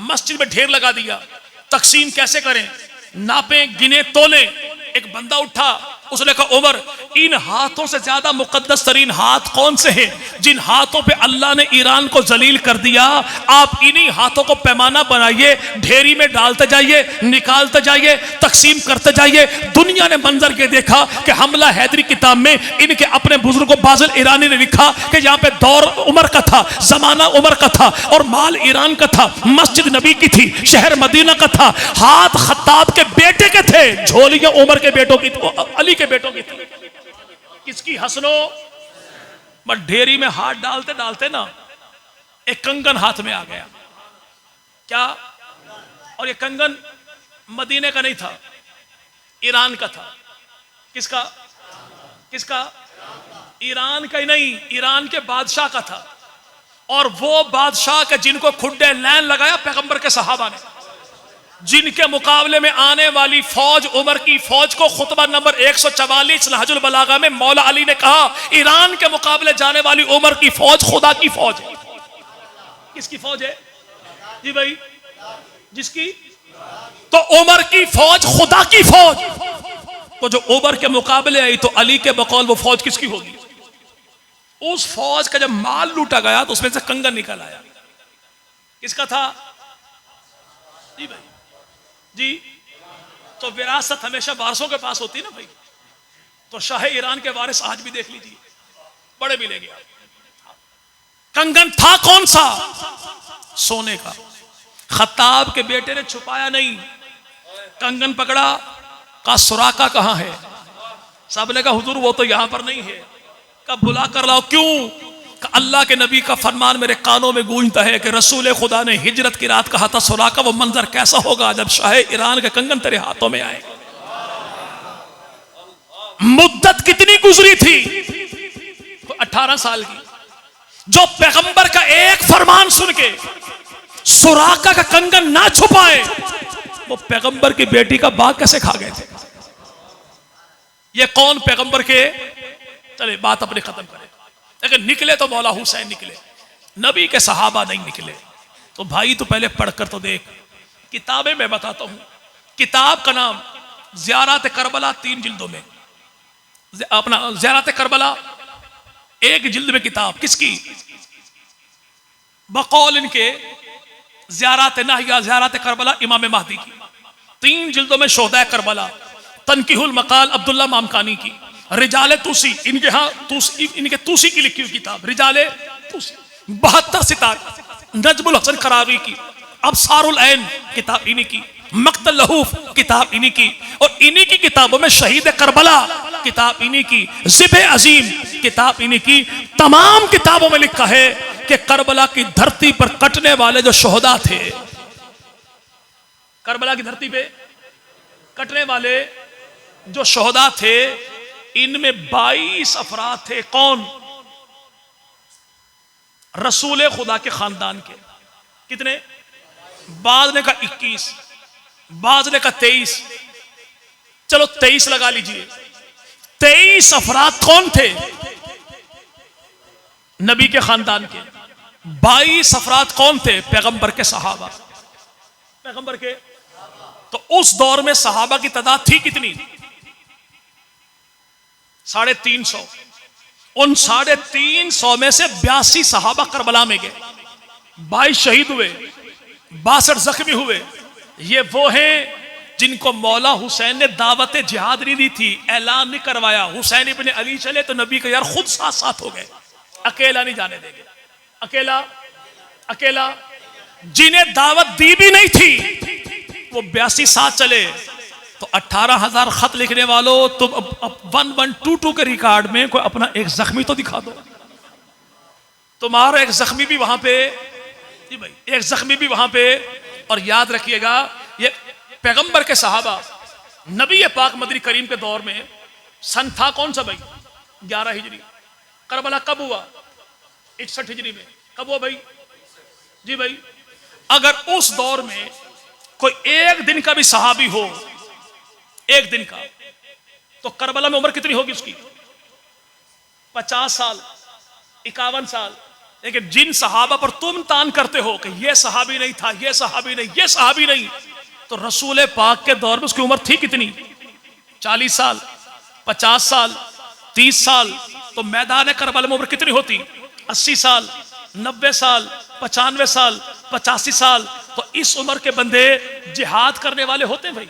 मस्जिद में ढेर लगा दिया। तकसीम कैसे करें? नापे, गिने, तोले। एक बंदा उठा, उसने कहा उमर, इन हाथों से ज्यादा मुकद्दस तरीन हाथ कौन से हैं जिन हाथों पे अल्लाह ने ईरान को जलील कर दिया? आप इन्हीं हाथों को पैमाना बनाइए, ढेरी में डालते जाइए, निकालते जाइए, तकसीम करते जाइए। दुनिया ने मंजर के देखा कि हमला हैदरी किताब में इनके अपने बुजुर्ग बाजिल ईरानी ने लिखा कि यहाँ पे दौर उमर का था, जमाना उमर का था, और माल ईरान का था, मस्जिद नबी की थी, शहर मदीना का था, हाथ खत्ताब के बेटे के थे, झोलियां उमर के बेटों की, अली के बेटों की थी। किसकी? हसनो। बट ढेरी में हाथ डालते डालते ना एक कंगन हाथ में आ गया। क्या? और ये कंगन मदीने का नहीं था, ईरान का था। किसका? किसका? ईरान का ही नहीं, ईरान के बादशाह का था। और वो बादशाह के जिनको खुड्डे लैन लगाया पैगंबर के सहाबा ने, जिनके मुकाबले में आने वाली फौज उमर की फौज को खुतबा नंबर 144 नहजुल बलागा में मौला अली ने कहा ईरान के मुकाबले जाने वाली उमर की फौज खुदा की फौज है। किसकी फौज है? जी भाई, जिसकी? तो उमर की फौज खुदा की फौज। तो जो उमर के मुकाबले आई तो अली के बकौल वो फौज किसकी होगी? उस फौज का जब माल लूटा गया तो उसमें से कंगन निकल आया। किसका था? जी भाई जी। तो विरासत हमेशा वारसों के पास होती है ना भाई। तो शाह ईरान के वारिस आज भी देख लीजिए, बड़े भी ले गया। कंगन था कौन सा? सोने का। खत्ताब के बेटे ने छुपाया नहीं, कंगन पकड़ा, का सुराका कहां है? साहब ने कहा हुजूर वो तो यहां पर नहीं है। कब? बुला कर लाओ। क्यों? अल्लाह के नबी का फरमान मेरे कानों में गूंजता है कि रसूल खुदा ने हिजरत की रात कहा था सुराका वो मंजर कैसा होगा जब शाह ईरान के कंगन तेरे हाथों में आए। मुद्दत कितनी गुजरी थी? 18 साल की। जो पैगंबर का एक फरमान सुन के सुराका का कंगन ना छुपाए, वो पैगंबर की बेटी का बाग कैसे खा गए थे? ये कौन पैगंबर के? चले बात अपने खत्म करें। लेकिन निकले तो मौला हुसैन निकले, नबी के सहाबा नहीं निकले। तो भाई तो पहले पढ़कर तो देख। किताबें मैं बताता हूं। किताब का नाम ज़ियारत करबला, 3 जिल्दों में। अपना ज़ियारत करबला 1 जिल्द में किताब किसकी? बकौल इनके ज़ियारत नहिया ज़ियारत करबला इमाम महदी की। 3 जिल्दों में शोहदा करबला, तनकीहुल मकाल अब्दुल्ला मामकानी की, रिजाले तूसी इनके यहाँ इनके तूसी की लिखी हुई किताब रिजाले तूसी, 72 सितार नजमुल हसन करावी की, अबसारुल ऐन किताब इन्हीं की, मक्तल लहूफ किताब इन्हीं की, और इन्हीं की किताबों में शहीद करबला किताब इन्हीं की, ज़िब्ह अजीम किताब इन्हीं की। तमाम किताबों में लिखा है कि करबला की धरती पर कटने वाले जो शोहदा थे, करबला की धरती पे कटने वाले जो शोहदा थे, इनमें 22 अफराद थे। कौन? रसूल खुदा के खानदान के। कितने? बाद ने कहा 21, बाद ने कहा 23, चलो 23 लगा लीजिए। 23 अफराद कौन थे? नबी के खानदान के। 22 अफराद कौन थे? पैगंबर के सहाबा, पैगंबर के। तो उस दौर में सहाबा की तादाद थी कितनी? 350। उन 350 में से 82 सहाबा करबला में गए, 22 शहीद हुए, 62 जख्मी हुए। ये वो हैं जिनको मौला हुसैन ने दावत जिहाद नहीं दी थी, ऐलान नहीं करवाया। हुसैन इब्ने अली चले तो नबी के यार खुद साथ साथ हो गए, अकेला नहीं जाने देंगे। अकेला अकेला जिन्हें दावत दी भी नहीं थी वो 82 साथ चले। तो 18,000 खत लिखने वालों, तुम 1122 के रिकॉर्ड में कोई अपना एक जख्मी तो दिखा दो। तुम्हारा एक जख्मी भी वहां पे, जी भाई, एक जख्मी भी वहां पे। और याद रखिएगा, ये पैगंबर के सहाबा, नबी पाक मदनी करीम के दौर में सन था कौन सा भाई? 11 हिजरी। करबला कब हुआ? 61 हिजरी में। कब हुआ भाई? जी भाई, अगर उस दौर में कोई एक दिन का भी सहाबी हो, एक दिन का, तो करबला में उम्र कितनी होगी उसकी? 50 साल, 51 साल। लेकिन जिन सहाबा पर तुम तान करते हो कि ये सहाबी नहीं था, ये सहाबी नहीं, ये सहाबी नहीं, तो रसूल पाक के दौर में उसकी उम्र थी कितनी? 40 साल, 50 साल, 30 साल। तो मैदान करबला में उम्र कितनी होती? 80 साल, 90 साल, 95 साल, 85 साल। तो इस उम्र के बंदे जिहाद करने वाले होते भाई,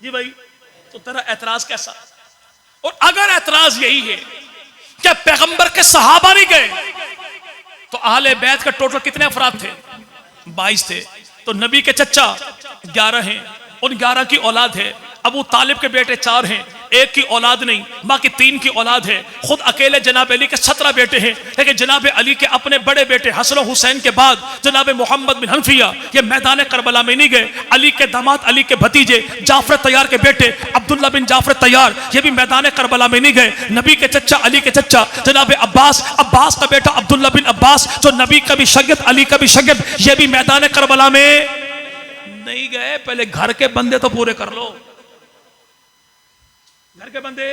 जी भाई। तो तेरा ऐतराज कैसा? और अगर ऐतराज यही है कि पैगंबर के सहाबा नहीं गए, तो अहले बैत का टोटल कितने अफराद थे? 22 थे। तो नबी के चचा 11 हैं, उन 11 की औलाद है। अबू तालिब के बेटे 4 हैं, एक की औलाद नहीं, बाकी 3 की औलाद है। खुद अकेले जनाब अली के 17 बेटे हैं, लेकिन जनाब अली के अपने बड़े बेटे हसन हुसैन के बाद जनाब मोहम्मद बिन हनफिया ये मैदान करबला में नहीं गए। अली के दामाद, अली के भतीजे जाफर तैयार के बेटे अब्दुल्ला बिन जाफर तैयार, ये भी मैदान करबला में नहीं गए। नबी के चचा, अली के चचा जनाब अब्बास, अब्बास का बेटा अब्दुल्ला बिन अब्बास, जो नबी का भी शगिर्द, अली का भी शगिर्द, ये भी मैदान करबला में नहीं गए। पहले घर के बंदे तो पूरे कर लो, घर के बंदे,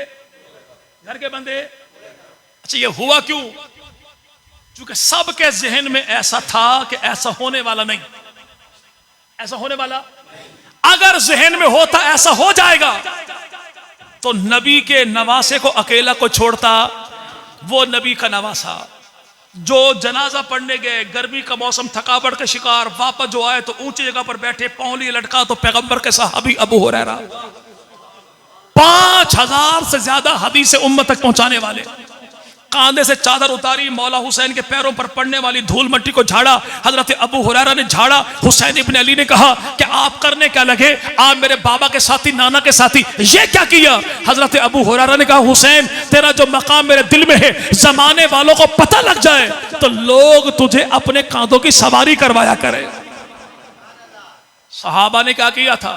घर के बंदे। अच्छा, ये हुआ क्यों? क्योंकि सबके जहन में ऐसा था कि ऐसा होने वाला नहीं, ऐसा होने वाला। अगर जहन में होता ऐसा हो जाएगा, तो नबी के नवासे को अकेला को छोड़ता। वो नबी का नवासा जो जनाजा पढ़ने गए, गर्मी का मौसम, थकावट का शिकार, वापस जो आए तो ऊंची जगह पर बैठे, पांव लिए लटका, तो पैगंबर के सहाबी अबू हुरैरा 5000 से ज्यादा हदीस उम्मत तक पहुंचाने वाले, कांधे से चादर उतारी, मौला हुसैन के पैरों पर पड़ने वाली धूल मट्टी को झाड़ा। हजरत अबू हुरैरा ने झाड़ा। हुसैन इब्ने अली ने कहा कि आप करने क्या लगे? आप मेरे बाबा के साथी, नाना के साथी, ये क्या किया? हजरत अबू हुरैरा ने कहा, हुसैन तेरा जो मकाम मेरे दिल में है, जमाने वालों को पता लग जाए तो लोग तुझे अपने कांधों की सवारी करवाया करे। सहाबा ने क्या किया था?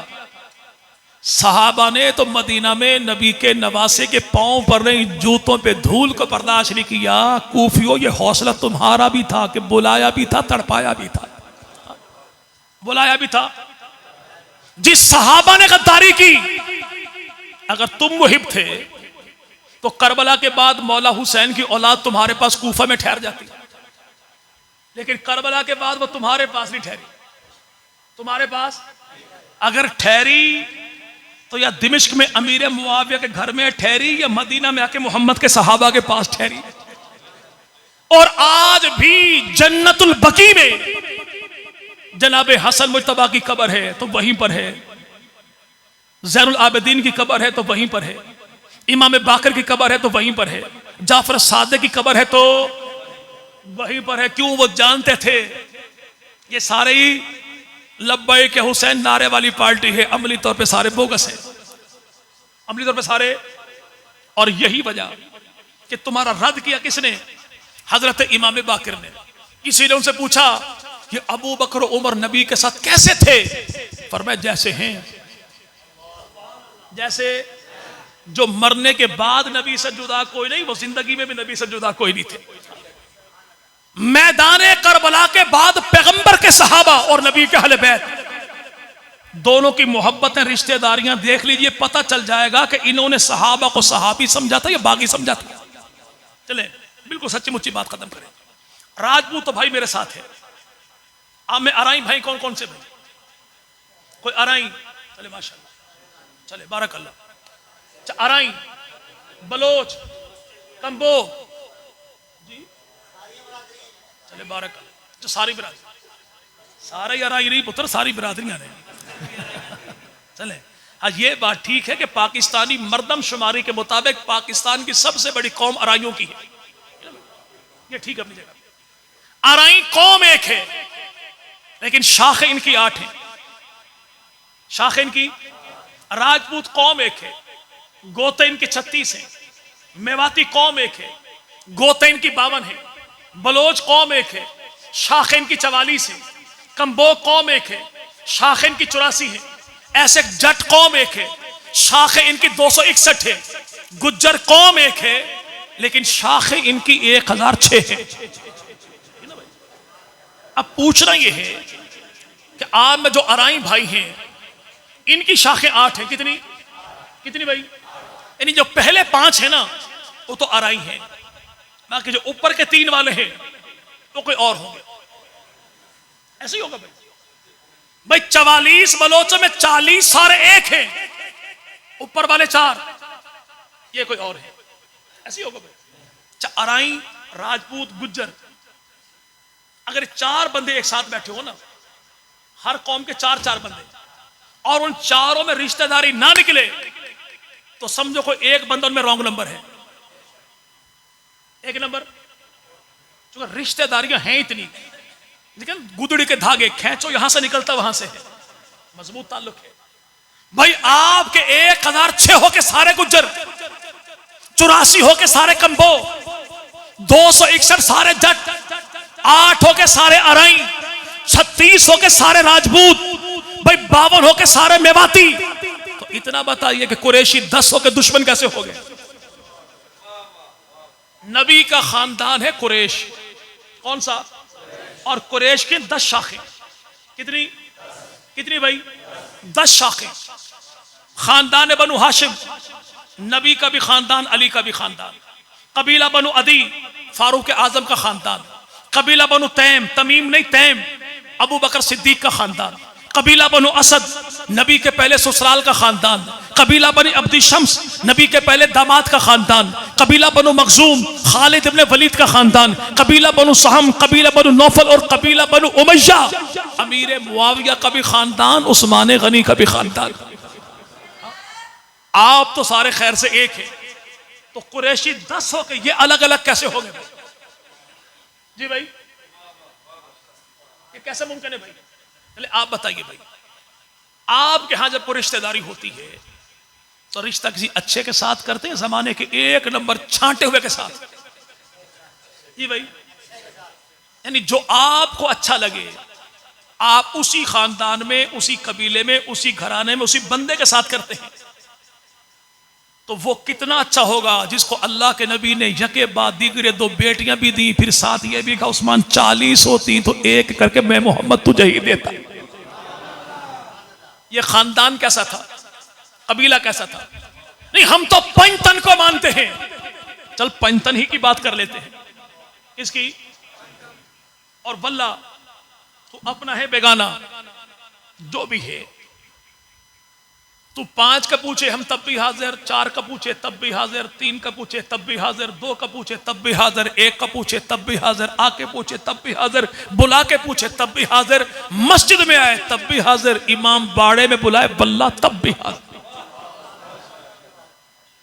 सहाबा ने तो मदीना में नबी के नवासे के पांव पर नहीं, जूतों पे धूल को बर्दाश्त नहीं किया। कूफियों, ये हौसला तुम्हारा भी था कि बुलाया भी था, तड़पाया भी था, बुलाया भी था। जिस सहाबा ने गद्दारी की, अगर तुम मुहिब थे तो करबला के बाद मौला हुसैन की औलाद तुम्हारे पास कूफा में ठहर जाती, लेकिन करबला के बाद वो तुम्हारे पास नहीं ठहरी। तुम्हारे पास अगर ठहरी तो या दिमिश्क में अमीर मुआविया के घर में ठहरी, या मदीना में आके मोहम्मद के सहाबा के पास ठहरी। और आज भी जन्नतुल बकी में जनाब हसन मुज्तबा की कब्र है तो वहीं पर है, ज़ैनुल आबिदीन की कब्र है तो वहीं पर है, इमाम बाकर की कब्र है तो वहीं पर है, जाफर सादिक की कब्र है तो वहीं पर है। क्यों? वो जानते थे ये सारे ही लब्बैक के हुसैन नारे वाली पार्टी है, अमली तौर पे सारे बोगस है, अमली तौर पे सारे और यही वजह कि तुम्हारा रद्द किया किसने? हजरत इमाम बाकिर ने। किसी ने उनसे पूछा कि अबू बकर उमर नबी के साथ कैसे थे? फरमाया जैसे हैं, जैसे जो मरने के बाद नबी से जुदा कोई नहीं, वो जिंदगी में भी नबी से जुदा कोई नहीं थे। मैदान करबला के बाद पैगंबर के सहाबा और नबी के अहले बैत दोनों की मोहब्बतें, रिश्तेदारियां देख लीजिए, पता चल जाएगा कि इन्होंने सहाबा को सहाबी समझा था या बागी समझा था। चले बिल्कुल सच्ची मुच्ची बात खत्म करें। राजपूत तो भाई मेरे साथ है। आप में अराई भाई कौन कौन से भाई? कोई अराई? चले माशाल्लाह, चले बारकल्लाह। अराई, बलोच, कंबो जी, चले बारकल्लाह। जो सारी बिरादरी, सारे अराई नहीं पुत्र, सारी बिरादरियां ने। चले हाँ, ये बात ठीक है कि पाकिस्तानी मर्दम शुमारी के मुताबिक पाकिस्तान की सबसे बड़ी कौम अराइयों की है। ये ठीक है अपनी जगह। अराई कौम एक है, लेकिन शाखें इनकी 8 हैं। शाखें इनकी, राजपूत कौम एक है, गोते इनके 36 हैं। मेवाती कौम एक है, गोते इनकी 52 है। बलोच कौम एक है, शाखें इनकी 44 है। कंबो कौम एक है, शाखें इनकी 84 है। ऐसे जट कौम एक है, शाखें इनकी 261 है। गुज्जर कौम एक है, लेकिन शाखें इनकी 1006 है। अब पूछना यह है कि आप में जो अराई भाई हैं, इनकी शाखें 8 हैं। कितनी कितनी भाई? यानी जो पहले 5 है ना, वो तो अराई हैं, बाकी जो ऊपर के 3 वाले हैं वो कोई और होंगे। ऐसे ही होगा भाई। 44 बलोचों में 40 सारे एक हैं, ऊपर वाले 4 ये कोई और है। ऐसे ही होगा भाई। अराई, राजपूत, गुज्जर, अगर 4 बंदे एक साथ बैठे हो ना, हर कौम के 4-4 बंदे, और उन चारों में रिश्तेदारी ना निकले, तो समझो कोई एक बंदा उनमें रॉन्ग नंबर है। एक नंबर, क्योंकि रिश्तेदारियां हैं इतनी, लेकिन गुदड़ी के धागे खींचो यहां से निकलता वहां से है, मजबूत ताल्लुक है भाई। आपके 1006 होके सारे गुज्जर, 84 होके सारे कंबो, 261 सारे जट, 8 होके सारे अराई, 36 होके सारे राजपूत, भाई 52 होके सारे मेवाती। तो इतना बताइए कि कुरैशी 10 होके दुश्मन कैसे हो गए? नबी का खानदान है कुरैश। कौन सा? और कुरैश की 10 शाखें। कितनी कितनी भाई? 10 शाखें। खानदान बनु हाशिम, नबी का भी खानदान, अली का भी खानदान। कबीला बनु अदी, फारूक आजम का खानदान। कबीला बनु तैम, तमीम नहीं तैम, अबू बकर सिद्दीक का खानदान। कबीला बनु असद, नबी के पहले ससुराल का खानदान। कबीला बनी अब्दी शम्स, नबी के पहले दामाद का खानदान। कबीला बनु मखजूम, खालिद इब्ने वलीद का खानदान। कबीला बनु सहम, कबीला बनु नौफल और कबीला बनु उमय्या, अमीर मुआविया का भी खानदान, उस्मान गनी का भी खानदान। आप तो सारे खैर से एक है, तो कुरैशी 10 हो के ये अलग अलग कैसे हो गए जी भाई? ये कैसे मुमकिन है भाई? पहले आप बताइए भाई। आपके यहां जब कोई रिश्तेदारी होती है तो रिश्ता किसी अच्छे के साथ करते हैं, जमाने के 1 नंबर छांटे हुए के साथ जी भाई? यानी जो आपको अच्छा लगे, आप उसी खानदान में, उसी कबीले में, उसी घराने में, उसी बंदे के साथ करते हैं। तो वो कितना अच्छा होगा जिसको अल्लाह के नबी ने यके बाद दीगरे 2 बेटियां भी दी, फिर साथ ये भी कहा उस्मान 40 होती तो एक करके मैं मोहम्मद तुझे ही देता। ये खानदान कैसा था? कबीला कैसा था? नहीं, हम तो पंचतन को मानते हैं। चल पंचतन ही की बात कर लेते हैं। इसकी और वल्ला तू अपना है बेगाना, जो भी है। तू 5 का पूछे हम तब भी हाजिर, 4 का पूछे तब भी हाजिर, 3 का पूछे तब भी हाजिर, 2 का पूछे तब भी हाजिर, 1 का पूछे तब भी हाजिर, आके पूछे तब भी हाजिर, बुला के पूछे तब भी हाजिर, मस्जिद में आए तब भी हाजिर, इमाम बाड़े में बुलाए बल्ला तब भी हाजिर।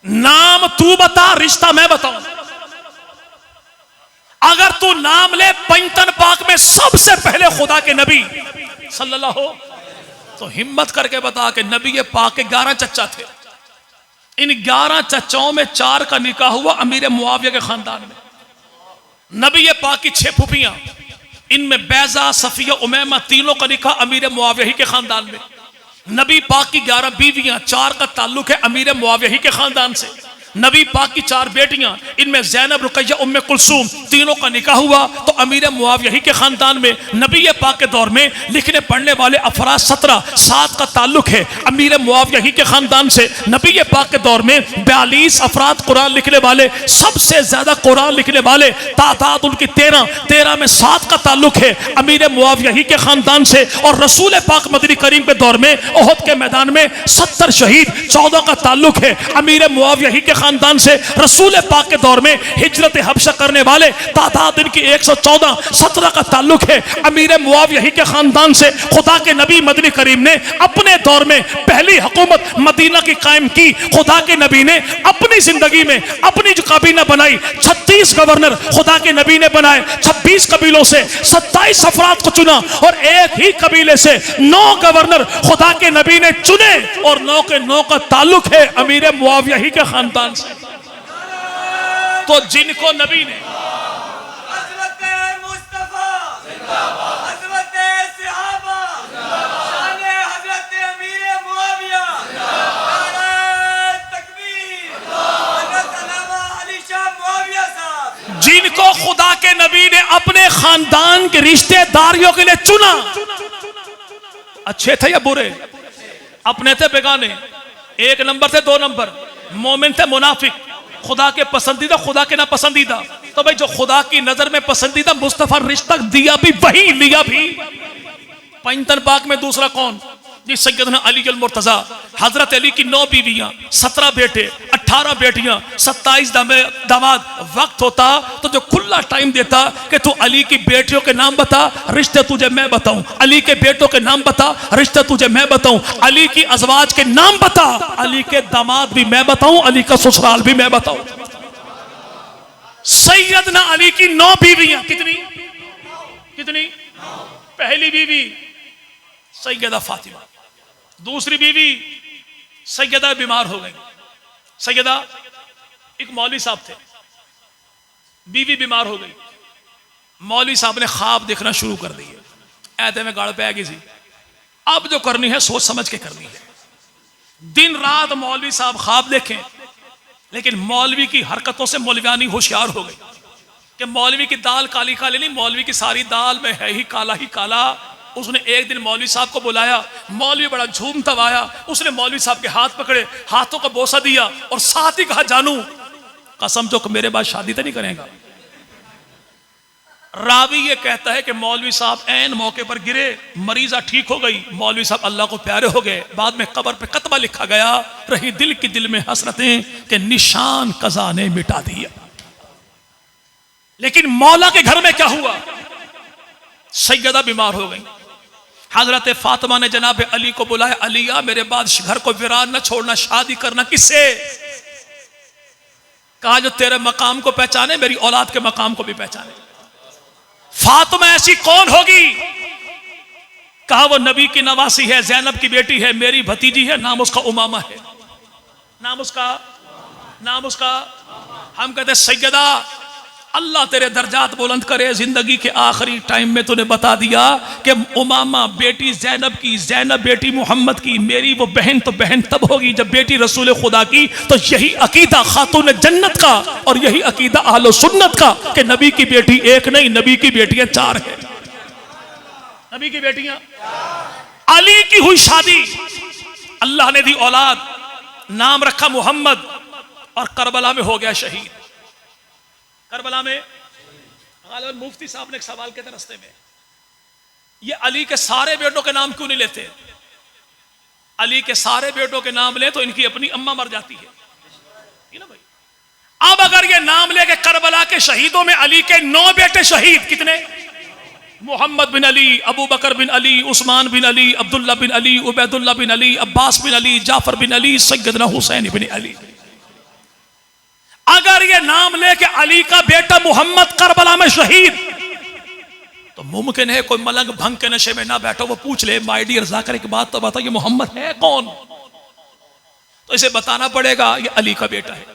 नाम तू बता, रिश्ता मैं बताऊं। अगर तू नाम ले पंचतन पाक में सबसे पहले खुदा के नबी सल्लल्लाहु, तो हिम्मत करके बता कि नबी पाक के 11 चच्चा थे। इन 11 चचाओं में 4 का निकाह हुआ अमीर मुआविया के खानदान में। नबी पाक की 6 फूफियां, इनमें बैजा, सफिया, उमैमा तीनों का निकाह अमीर मुआविया ही के खानदान में। नबी पाक की 11 बीवियां, 4 का ताल्लुक है अमीर मुआविया ही के खानदान से। नबी पाक की 4 बेटियां, इनमें ज़ैनब, रुकैया, उम्मे कुलसूम तीनों का निकाह हुआ तो अमीर मुआविया ही के खानदान में। नबी पाक के दौर में लिखने पढ़ने वाले अफराद 17, 7 का ताल्लुक है अमीर मुआविया ही के खानदान से। नबी पाक के दौर में 42 अफराद कुरान लिखने वाले, सबसे ज्यादा कुरान लिखने वाले तादाद उनकी 13 में 7 का ताल्लुक है अमीर मुआविया ही के खानदान से। और रसूल पाक मदनी करीम के दौर में ओहद के मैदान में 70 शहीद, 14 का ताल्लुक है अमीर मुआविया ही के खानदान से। रसूल पाक के दौर में हिजरत हबशा करने वाले तादाद इनकी 114, 17 का ताल्लुक है अमीर मुआविया ही के खानदान से। खुदा के नबी मदनी करीम ने अपने दौर में पहली हुकूमत मदीना की कायम की। खुदा के नबी ने अपनी जिंदगी में अपनी जो काबीना बनाई, 36 गवर्नर खुदा के नबी ने बनाए। 26 कबीलों से 27 अफराद को चुना और एक ही कबीले से 9 गवर्नर खुदा के नबी ने चुने और 9 के 9 का ताल्लुक है अमीर मुआविया ही के खानदान से। तो जिनको नबी ने जिनको खुदा के नबी ने अपने खानदान के रिश्तेदारियों के लिए चुना, अच्छे थे या बुरे, अपने थे बेगाने, 1 नंबर थे 2 नंबर, मोमिन थे मुनाफिक, खुदा के पसंदीदा खुदा के ना पसंदीदा। तो भाई जो खुदा की नजर में पसंदीदा मुस्तफा रिश्ता दिया भी वही लिया भी। पंजतन पाक में दूसरा कौन जी? सैयदना अली अल मुर्तजा। हजरत अली की 9 बीवियां, 17 बेटे, 18 बेटियां, 27 दामाद। वक्त होता तो जो खुला टाइम देता कि तू अली की बेटियों के नाम बता, रिश्ते तुझे मैं बताऊं, अली के बेटों के नाम बता, रिश्ते तुझे मैं बताऊं, अली की अजवाज के नाम बता, अली के दामाद भी मैं बताऊं, अली का ससुराल भी मैं बताऊं। सैयदना अली की 9 बीवियां, कितनी कितनी? पहली बीवी सैयदा फातिमा, दूसरी बीवी सैयदा बीमार हो गई। सैयदा एक मौलवी साहब थे, बीवी बीमार हो गई। मौलवी साहब ने ख्वाब देखना शुरू कर दिए, ऐते में गाड़ पे गई सी। अब जो करनी है सोच समझ के करनी है। दिन रात मौलवी साहब ख्वाब देखें, लेकिन मौलवी की हरकतों से मौलवियानी होशियार हो गई कि मौलवी की दाल काली काली नहीं, मौलवी की सारी दाल में है ही काला। उसने एक दिन मौलवी साहब को बुलाया, मौलवी बड़ा झूमता आया। उसने मौलवी साहब के हाथ पकड़े, हाथों का बोसा दिया और साथ ही कहा, जानू कसम जो मेरे बाद शादी तो नहीं करेगा। रावी ये कहता है कि मौलवी साहब ऐन मौके पर गिरे, मरीजा ठीक हो गई, मौलवी साहब अल्लाह को प्यारे हो गए। बाद में कब्र पे कतबा लिखा गया, रही दिल की दिल में हसरतें कि निशान कज़ा ने मिटा दिया। लेकिन मौला के घर में क्या हुआ? सैयदा बीमार हो गई। हजरत फातिमा ने जनाब अली को बुलाया, अलिया मेरे बाद घर को वीरान न छोड़ना, शादी करना। किससे? कहा जो तेरे मकाम को पहचाने, मेरी औलाद के मकाम को भी पहचाने। फातिमा ऐसी कौन होगी? कहा वो नबी की नवासी है, ज़ैनब की बेटी है, मेरी भतीजी है, नाम उसका उमामा है। नाम उसका हम कहते सैयदा अल्लाह तेरे दर्जात बुलंद करे। जिंदगी के आखिरी टाइम में तूने बता दिया कि उमामा बेटी ज़ैनब की, ज़ैनब बेटी मोहम्मद की, मेरी वो बहन तो बहन तब होगी जब बेटी रसूल खुदा की। तो यही अकीदा खातून जन्नत का और यही अकीदा अहले सुन्नत का कि नबी की बेटी एक नहीं, नबी की बेटियां 4 है। नबी की बेटियां, अली की हुई शादी, अल्लाह ने दी औलाद, नाम रखा मोहम्मद और करबला में हो गया शहीद। करबला में मुफ्ती साहब ने एक सवाल किया था रास्ते में, ये अली के सारे बेटों के नाम क्यों नहीं लेते? अली के सारे बेटों के नाम ले तो इनकी अपनी अम्मा मर जाती है ना भाई। अब अगर ये नाम ले के करबला के शहीदों में अली के 9 बेटे शहीद, कितने? मोहम्मद बिन अली, अबू बकर बिन अली, उस्मान बिन अली, अब्दुल्ला बिन अली, उबैदुल्ला बिन अली, अब्बास बिन अली, जाफर बिन अली, सैयदना हुसैन बिन अली। अगर ये नाम ले के अली का बेटा मोहम्मद करबला में शहीद, तो मुमकिन है कोई मलंग भंग के नशे में ना बैठो, वो पूछ ले माय डियर जाकर एक बात तो बता, ये मोहम्मद है कौन? तो इसे बताना पड़ेगा ये अली का बेटा है।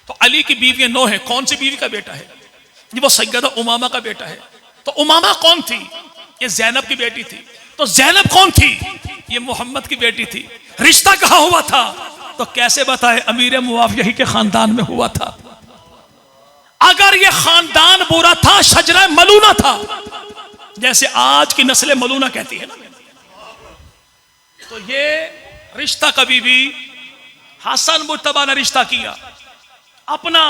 तो अली की बीवी 9 है, कौन सी बीवी का बेटा है? ये वो सैयदा उमामा का बेटा है। तो उमामा कौन थी? ये ज़ैनब की बेटी थी। तो ज़ैनब कौन थी? ये मोहम्मद की बेटी थी। रिश्ता कहाँ हुआ था? तो कैसे बताए, अमीर मुआविया ही के खानदान में हुआ था। अगर ये खानदान बुरा था, शजरा मलूना था, जैसे आज की नस्ल मलूना कहती है ना, तो ये रिश्ता कभी भी हसन मुज्तबा ने रिश्ता किया अपना,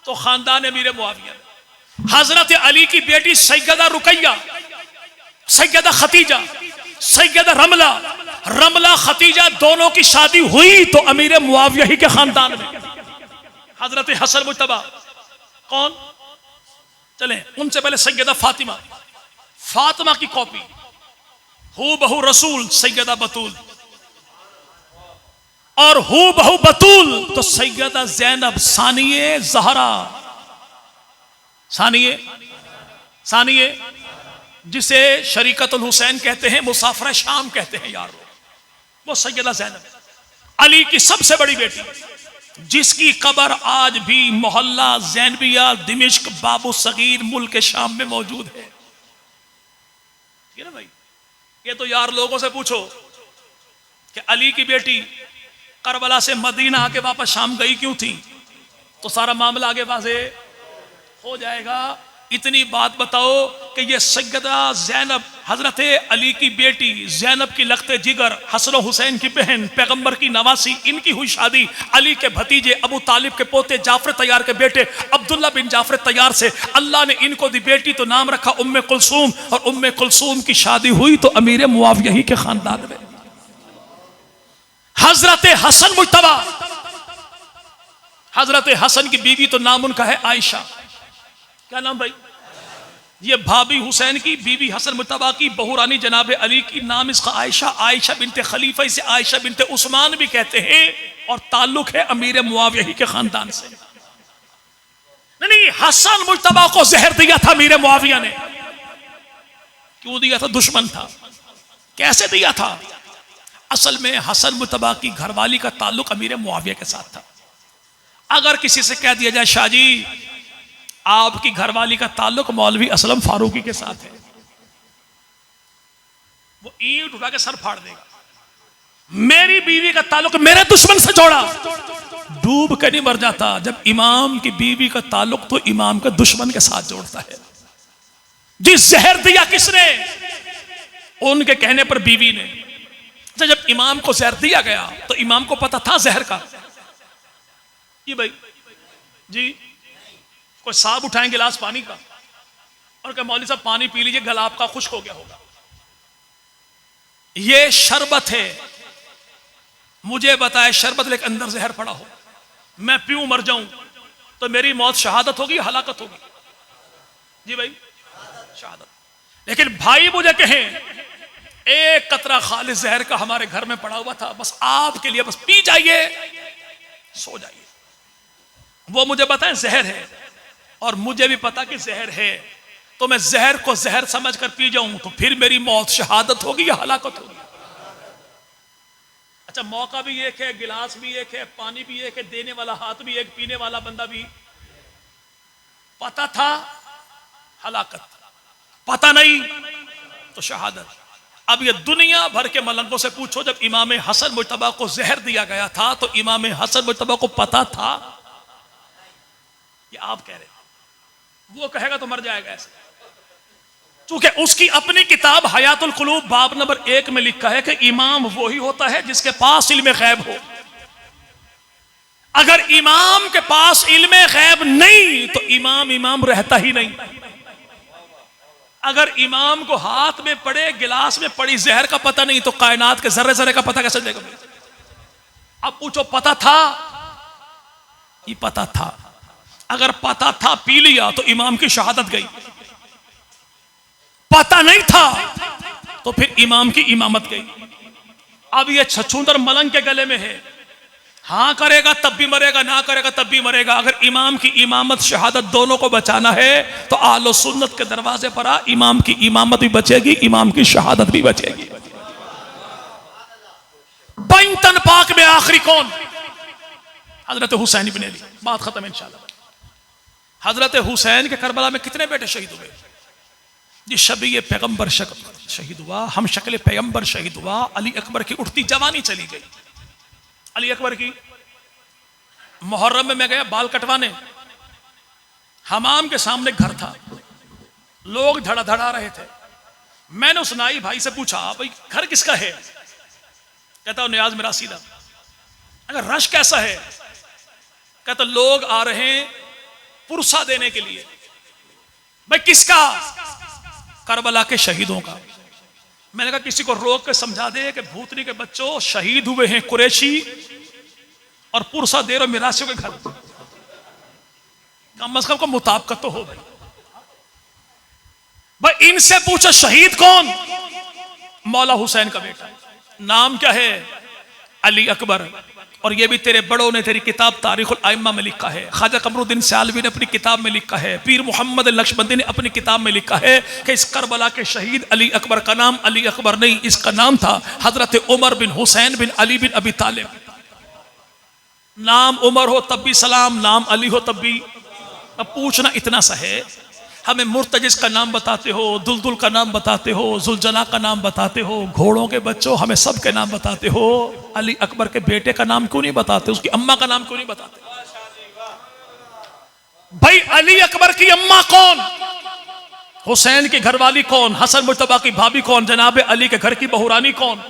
तो खानदान अमीर मुआविया। हजरत अली की बेटी सैयदा रुकैया, सैयदा खतीजा, सैयदा रमला, रमला खतीजा दोनों की शादी हुई तो अमीर मुआविया ही के खानदान में। हजरत हसन मुज्तबा कौन? चले उनसे पहले सैयदा फातिमा, फातिमा की कॉपी हू बहू रसूल सैयदा बतूल, और हू बहू बतूल तो सैयदा ज़ैनब सानिये ज़हरा, सानिये जिसे शरीकतुल हुसैन कहते हैं, मुसाफिर शाम कहते हैं यार, वो सैयदा ज़ैनब अली की सबसे बड़ी बेटी, जिसकी कब्र आज भी मोहल्ला ज़ैनबिया दिमिश्क बाबू सगीर मुल्क शाम में मौजूद है। ठीक है ना भाई? ये तो यार लोगों से पूछो कि अली की बेटी करबला से मदीना आके वापस शाम गई क्यों थी, तो सारा मामला आगे वाज़े हो जाएगा। इतनी बात बताओ कि ये सैयदा ज़ैनब हजरत अली की बेटी, ज़ैनब की लख्ते जिगर, हसन हुसैन की बहन, पैगंबर की नवासी, इनकी हुई शादी अली के भतीजे अबू तालिब के पोते जाफर तैयार के बेटे अब्दुल्ला बिन जाफर तैयार से। अल्लाह ने इनको दी बेटी तो नाम रखा उम्मे कुलसूम, और उम्मे कुलसूम की शादी हुई तो अमीर मुआविया ही के खानदान में। हजरत हसन मुज्तबा, हजरत हसन की बीवी तो नाम उनका है आयशा। क्या नाम भाई? ये भाभी हुसैन की बीवी हसन मुज्तबा की बहुरानी जनाब अली की, नाम इसका आयशा, आयशा बिनते खलीफा, इसे आयशा बिनते उस्मान भी कहते हैं, और ताल्लुक है अमीर मुआविया ही के खानदान से। नहीं, हसन मुज्तबा को जहर दिया था अमीर मुआविया ने। क्यों दिया था? दुश्मन था। कैसे दिया था? असल में हसन मुज्तबा की घरवाली का ताल्लुक अमीर मुआविया के साथ था। अगर किसी से कह दिया जाए शाह जी आपकी घरवाली का ताल्लुक मौलवी असलम फारूकी के साथ है, वो ईंट उठा के सर फाड़ देगा। मेरी बीवी का ताल्लुक मेरे दुश्मन से जोड़ा, डूब के नहीं मर जाता। जब इमाम की बीवी का ताल्लुक तो इमाम के दुश्मन के साथ जोड़ता है। जी जहर दिया किसने? उनके कहने पर बीवी ने। जब इमाम को जहर दिया गया तो इमाम को पता था जहर का? ये भाई जी कोई साहब उठाएं गिलास पानी का और कहे मौलवी साहब पानी पी लीजिए, गला आपका खुश्क हो गया होगा। ये शरबत है, मुझे बताए शरबत लेकर अंदर जहर पड़ा हो, मैं पीऊं मर जाऊं तो मेरी मौत शहादत होगी, हलाकत होगी? जी भाई शहादत। लेकिन भाई मुझे कहें एक कतरा खालिस जहर का हमारे घर में पड़ा हुआ था, बस आपके लिए, बस पी जाइए सो जाइए। वो मुझे बताएं जहर है और मुझे भी पता कि जहर है, तो मैं जहर को जहर समझकर पी जाऊं तो फिर मेरी मौत शहादत होगी या हलाकत होगी? अच्छा मौका भी एक है, गिलास भी एक है, पानी भी एक है, देने वाला हाथ भी एक, पीने वाला बंदा भी। पता था हलाकत, पता नहीं तो शहादत। अब ये दुनिया भर के मलंगों से पूछो, जब इमाम हसन मुज्तबा को जहर दिया गया था तो इमाम हसन मुज्तबा को पता था? ये आप कह रहे, वो कहेगा तो मर जाएगा ऐसे। चूंकि उसकी अपनी किताब हयातुल कुलूब बाब नंबर 1 में लिखा है कि इमाम वही होता है जिसके पास इल्म गैब हो। अगर इमाम के पास इल्म गैब नहीं तो इमाम रहता ही नहीं। अगर इमाम को हाथ में पड़े, गिलास में पड़ी जहर का पता नहीं तो कायनात के जर्रे जर्रे का पता कैसे देगा? अब पूछो पता था? ये पता था। अगर पता था पी लिया तो इमाम की शहादत गई, पता नहीं था तो फिर इमाम की इमामत गई। अब ये छछूंदर मलंग के गले में है, हाँ करेगा तब भी मरेगा, ना करेगा तब भी मरेगा। अगर इमाम की इमामत शहादत दोनों को बचाना है तो आलो सुन्नत के दरवाजे पर आ, इमाम की इमामत भी बचेगी, इमाम की शहादत भी बचेगी। पैंतन पाक में आखिरी कौन? हजरत हुसैन इब्न अली। बात खत्म इंशाल्लाह। हजरत हुसैन के करबला में कितने बेटे शहीद हुए? जी शबी पैगंबर शहीद हुआ, हम शक्ल पैगंबर शहीद हुआ, अली अकबर की उठती जवानी चली गई। अली अकबर की मुहर्रम में मैं गया बाल कटवाने, हमाम के सामने घर था, लोग धड़ा रहे थे। मैंने उस नाई भाई से पूछा, भाई घर किसका है? कहता हूं नियाज मेरा सीधा। अगर रश कैसा है? कहता लोग आ रहे हैं पुरसा देने के लिए। भाई किसका? करबला के शहीदों का। मैंने कहा किसी को रोक के समझा दे कि भूतनी के बच्चों शहीद हुए हैं कुरैशी और पुरसा दे रहे मिरासियों के घर। कम अज कम को मुताबिकत तो हो। भाई इनसे पूछो शहीद कौन? मौला हुसैन का बेटा। नाम क्या है? अली अकबर। और ये भी तेरे बड़ों ने तेरी किताब तारीखुल आइम्मा में लिखा है, ख्वाजा कमरुद्दीन सियालवी ने अपनी किताब में लिखा है, पीर मोहम्मद नक्शबंदी ने अपनी किताब में लिखा है कि इस करबला के शहीद अली अकबर का नाम अली अकबर नहीं, इसका नाम था हजरत उमर बिन हुसैन बिन अली बिन अबी तालिब। नाम उमर हो तब भी सलाम, नाम अली हो तब भी। अब पूछना इतना सा है, हमें मुर्तजिस का नाम बताते हो, दुलदुल का नाम बताते हो, जुलजना का नाम बताते हो, घोड़ों के बच्चों हमें सब के नाम बताते हो, अली अकबर के बेटे का नाम क्यों नहीं बताते? उसकी अम्मा का नाम क्यों नहीं बताते? भाई अली अकबर की अम्मा कौन? हुसैन की घरवाली कौन? हसन मुर्तबा की भाभी कौन? जनाब अली के घर की बहुरानी कौन?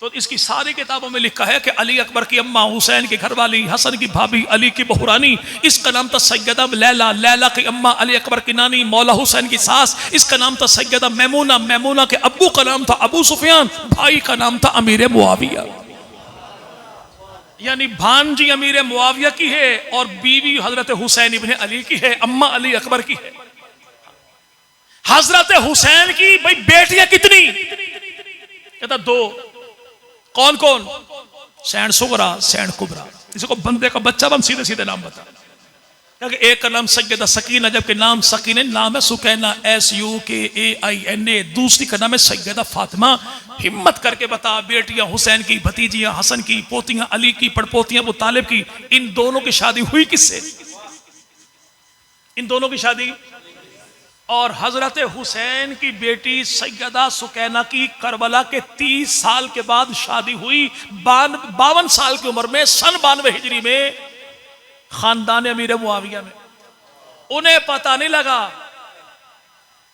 तो इसकी सारी किताबों में लिखा है कि अली अकबर की अम्मा, हुसैन की घरवाली, हसन की भाभी, अली की बहुरानी। इसका नाम था सैयदा लैला, लैला की अम्मा अली अकबर की नानी, मौला हुसैन की सास, इसका नाम था सैयदा मैमूना, मैमूना के अब्बू का नाम था अबू सुफियान, भाई का नाम था अमीर मुआविया। यानी भांजी अमीर मुआविया की है और बीवी हजरत हुसैन इब्न अली की है, अम्मा अली अकबर की है। हजरत हुसैन की भाई बेटियां कितनी? कहता दो। कौन कौन? सैन सुगरा, सैन कुबरा। इसको बंदे का बच्चा बन सीधे सीधे नाम बता। क्योंकि एक का नाम सैयदा सकीना, जबकि नाम सकीना नाम है सुकैना, SUKAINA। दूसरी का नाम है सैयदा फातिमा। हिम्मत करके बता, बेटियां हुसैन की, भतीजियां हसन की, पोतियां अली की, पड़पोतियां अबू तालिब की, इन दोनों की शादी हुई किससे? इन दोनों की शादी। और हजरत हुसैन की बेटी सैयदा सुकैना की करबला के 30 साल के बाद शादी हुई। 52 साल की उम्र में, सन 92 हिजरी में, खानदान अमीर मुआविया में। उन्हें पता नहीं लगा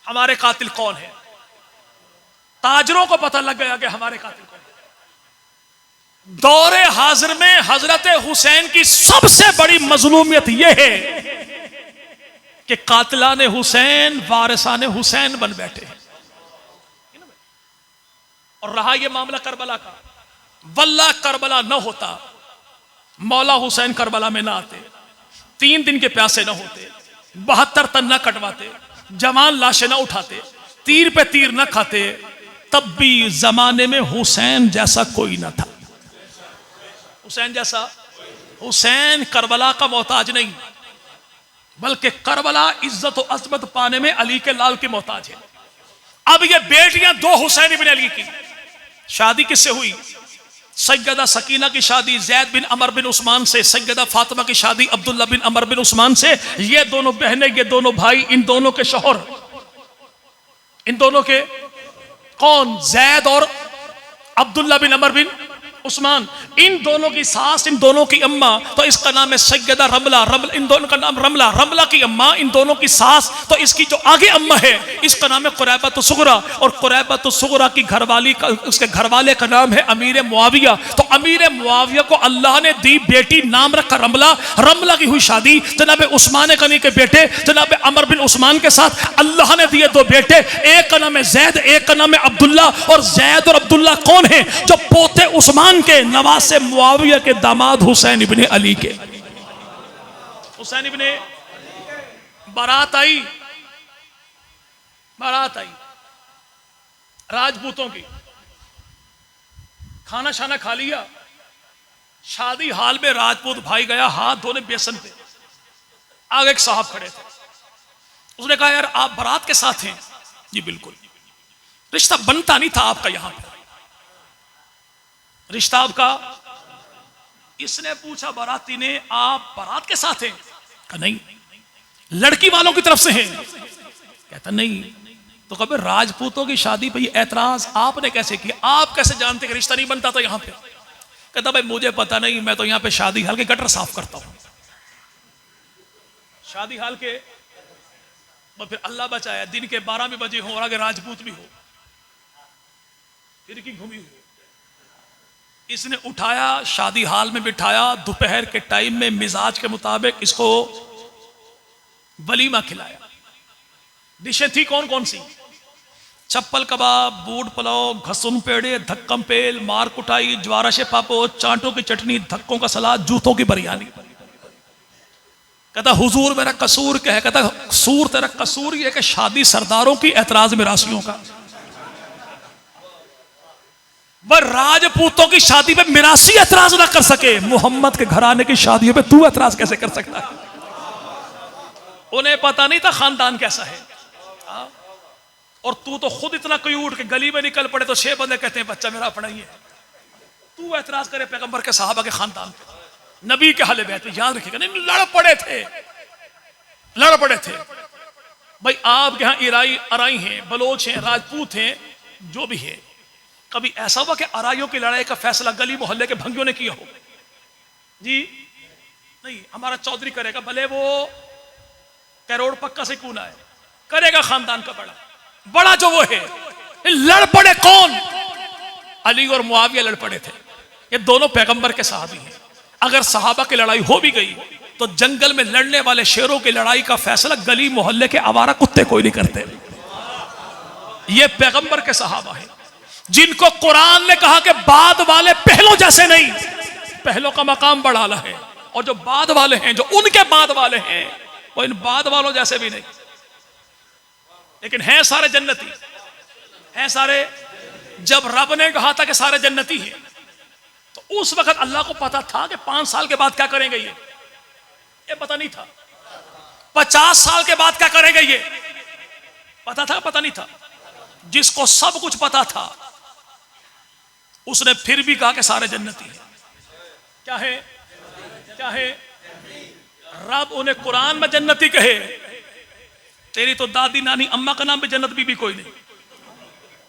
हमारे कातिल कौन है। ताजरों को पता लग गया कि हमारे कातिल कौन है। दौरे हाजिर में हजरत हुसैन की सबसे बड़ी मजलूमियत यह है कि कातिलाने हुसैन वारिसाने हुसैन बन बैठे हैं। और रहा यह मामला करबला का, वल्लाह करबला न होता, मौला हुसैन करबला में ना आते, 3 दिन के प्यासे न होते, 72 तन न कटवाते, जवान लाशें न उठाते, तीर पे तीर न खाते, तब भी जमाने में हुसैन जैसा कोई न था। हुसैन जैसा। हुसैन करबला का मोहताज नहीं, बल्कि करबला इज्जत और अजमत पाने में अली के लाल की मोहताज है। अब ये बेटियां 2 हुसैन इब्न अली की शादी किससे हुई? सैयदा सकीना की शादी जैद बिन अमर बिन उस्मान से, सैयदा फातिमा की शादी अब्दुल्ला बिन अमर बिन उस्मान से। ये दोनों बहनें, ये दोनों भाई, इन दोनों के शौहर, इन दोनों के कौन? जैद और अब्दुल्ला बिन अमर बिन उस्मान। इन दोनों की सास, इन दोनों की अम्मा, तो इसका नाम है सैयदा रमला। रमला, इन दोनों का नाम रमला, रमला की अम्मा, इन दोनों की सास, तो इसकी जो आगे अम्मा है इसका नाम है कुरैबत सुगरा। और कुरैबत सुगरा की घरवाली का, उसके घरवाले का नाम है अमीर मुआविया। तो अमीर मुआविया को अल्लाह ने दी बेटी, नाम रखा रमला। रमला की हुई शादी जनाब उस्मान गनी के बेटे जनाब अमर बिन उस्मान के साथ। अल्लाह ने दिए 2 बेटे, एक का नाम है जैद, एक का नाम है अब्दुल्ला। और जैद और अब्दुल्ला कौन है? जो पोते उस्मान के, नवासे मुआविया के, दामाद हुसैन इब्ने अली के। हुसैन इब्ने, बारात आई, बारात आई राजपूतों की, खाना शाना खा लिया। शादी हाल में राजपूत भाई गया हाथ धोने बेसन पे, आगे एक साहब खड़े थे। उसने कहा यार आप बारात के साथ हैं? जी बिल्कुल। रिश्ता बनता नहीं था आपका, यहां पर रिश्ता आपका इसने पूछा बाराती ने, आप बारात के साथ हैं? कहा नहीं। लड़की वालों की तरफ से हैं? कहता नहीं। तो कभी राजपूतों की शादी पे ऐतराज आपने कैसे किया? आप कैसे जानते कि रिश्ता नहीं बनता था यहाँ पे? कहता भाई मुझे पता नहीं, मैं तो यहाँ पे शादी हाल के गटर साफ करता हूँ। शादी हाल के फिर अल्लाह बचाया, दिन के 12 भी बजे हो और आगे राजपूत भी हो, फिर की घूमी हो। इसने उठाया, शादी हाल में बिठाया, दोपहर के टाइम में मिजाज के मुताबिक इसको वलीमा खिलाया। डिशें थी कौन कौन सी? चप्पल कबाब, बूट पुलाव, घसुन पेड़े, धक्कम पेल, मार कुटाई, ज्वारशे पापो, चांटों की चटनी, धक्कों का सलाद, जूतों की बिरयानी। कहता हुजूर मेरा कसूर क्या है? कहता कसूर तेरा कसूर ये कि शादी सरदारों की, ऐतराज मिरासियों का। वह राजपूतों की शादी पे मिरासी ऐतराज ना कर सके, मोहम्मद के घराने की शादियों पे तू ऐतराज कैसे कर सकता है? उन्हें पता नहीं था खानदान कैसा है। और तू तो खुद इतना क्यूट कि गली में निकल पड़े तो 6 बंदे कहते हैं बच्चा मेरा अपना ही है। तू ऐतराज करे पैगंबर के सहाबा के खानदान पे, नबी के हाले बैठे। याद रखिएगा, नहीं लड़ पड़े थे भाई। आपके यहाँ ईराई अराई हैं, बलोच हैं, राजपूत हैं, जो भी है। कभी ऐसा हुआ कि अराइयों की लड़ाई का फैसला गली मोहल्ले के भंगियों ने किया हो? जी नहीं। हमारा चौधरी करेगा, भले वो करोड़ पक्का से क्यों ना है, करेगा खानदान का बड़ा जो वो है। लड़ पड़े कौन? अली और मुआविया लड़ पड़े थे। ये दोनों पैगंबर के सहाबी हैं। अगर सहाबा की लड़ाई हो भी गई तो जंगल में लड़ने वाले शेरों की लड़ाई का फैसला गली मोहल्ले के आवारा कुत्ते कोई नहीं करते। ये पैगंबर के सहाबा हैं जिनको कुरान ने कहा कि बाद वाले पहलों जैसे नहीं, पहलों का मकाम बढ़ाना है, और जो बाद वाले हैं, जो उनके बाद वाले हैं, वो इन बाद वालों जैसे भी नहीं। लेकिन हैं सारे जन्नती, हैं सारे। जब रब ने कहा था कि सारे जन्नती हैं, तो उस वक्त अल्लाह को पता था कि 5 साल के बाद क्या करेंगे ये पता नहीं था। 50 साल के बाद क्या करेंगे ये पता था? पता नहीं था। जिसको सब कुछ पता था उसने फिर भी कहा कि सारे जन्नती हैं। क्या है? क्या है? रब उन्हें कुरान में जन्नती कहे, तेरी तो दादी नानी अम्मा का नाम भी जन्नत बीबी कोई नहीं,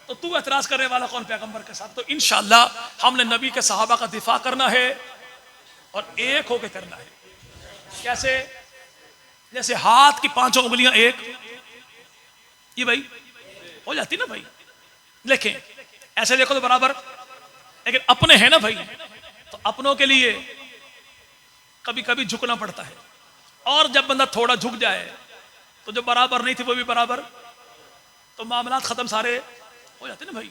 तो तू एतराज करने वाला कौन पैगंबर के साथ? तो इंशाअल्लाह हमने नबी के सहाबा का दिफा करना है और एक होके करना है। कैसे? जैसे हाथ की 5 उंगलियां एक, ये भाई हो जाती ना भाई, लेकिन ऐसे देखो तो बराबर। लेकिन अपने हैं ना भाई, तो अपनों के लिए कभी कभी झुकना पड़ता है। और जब बंदा थोड़ा झुक जाए तो जो बराबर नहीं थी वो भी बराबर, तो मामलात खत्म सारे हो जाते ना भाई।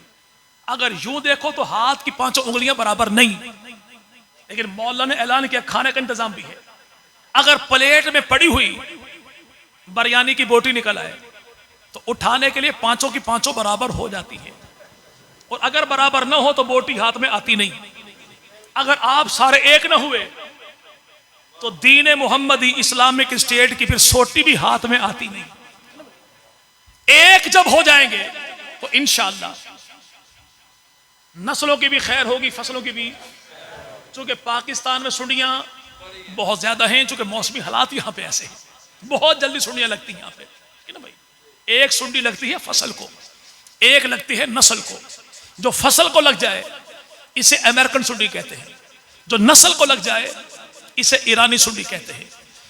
अगर यूं देखो तो हाथ की 5 उंगलियां बराबर नहीं, लेकिन मौला ने ऐलान किया खाने का इंतजाम भी है। अगर प्लेट में पड़ी हुई बिरयानी की बोटी निकल आए तो उठाने के लिए 5 की 5 बराबर हो जाती है, और अगर बराबर ना हो तो बोटी हाथ में आती नहीं। अगर आप सारे एक ना हुए तो दीन मोहम्मदी इस्लामिक स्टेट की फिर सोटी भी हाथ में आती नहीं। एक जब हो जाएंगे तो इंशाअल्लाह नस्लों की भी खैर होगी, फसलों की भी। चूंकि पाकिस्तान में सुंडियां बहुत ज्यादा हैं, चूंकि मौसमी हालात यहाँ पे ऐसे हैं, बहुत जल्दी सुंडियां लगती हैं यहाँ पे, है ना भाई। एक सुंडी लगती है फसल को, एक लगती है नस्ल को। जो फसल को लग जाए इसे अमेरिकन सुंडी कहते हैं, जो नस्ल को लग जाए इसे ईरानी सुंडी कहते हैं।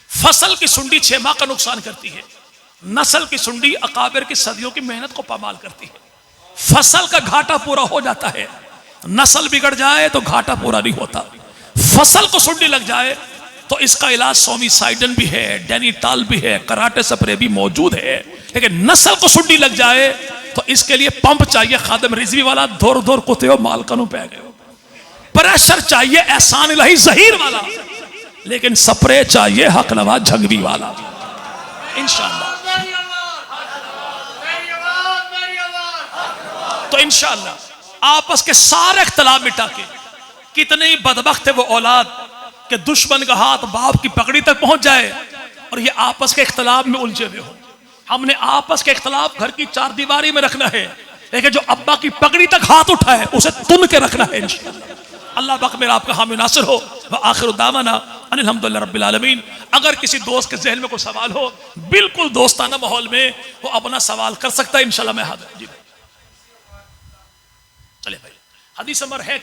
फसल की सुंडी 6 माह का नुकसान करती है, नस्ल की सुंडी अकाबिर की सदियों की मेहनत को पामाल करती है। फसल का घाटा पूरा हो जाता है, नस्ल बिगड़ जाए तो घाटा पूरा नहीं होता। फसल को सुंडी लग जाए तो इसका इलाज सोमिसाइडन भी है, डेनिटाल भी है, कराटे स्प्रे भी मौजूद है। लेकिन नस्ल को सुंडी लग जाए तो इसके लिए पंप चाहिए खादम रिजवी वाला, धोर धोर कुते हो मालकनों पे गए। प्रेशर चाहिए एहसान इलाही जहीर वाला, लेकिन स्प्रे चाहिए हक नवाज झंगवी वाला। इंशाअल्लाह तो इंशाअल्लाह आपस के सारे इख्तलाफ मिटा के, कितने ही बदबख्त है वो औलाद के दुश्मन का हाथ बाप की पकड़ी तक पहुंच जाए और ये आपस के इख्तलाफ में उलझे हुए हो। हमने आपस के इख्तलाफ घर की 4 दीवारी में रखना है, लेकिन जो अब्बा की पगड़ी तक हाथ उठाए उसे तुन के रखना है इंशाअल्लाह। अल्लाह पाक मेरा आपका हामी नासिर हो। व आखिर दावाना अनिल हम्दुलिल्लाह रब्बिल आलमीन। अगर किसी दोस्त के जहन में कोई सवाल हो, बिल्कुल दोस्ताना माहौल में वो अपना सवाल कर सकता है, इंशाल्लाह मैं हाजिर। जी चले भाई, हदीस अमर है।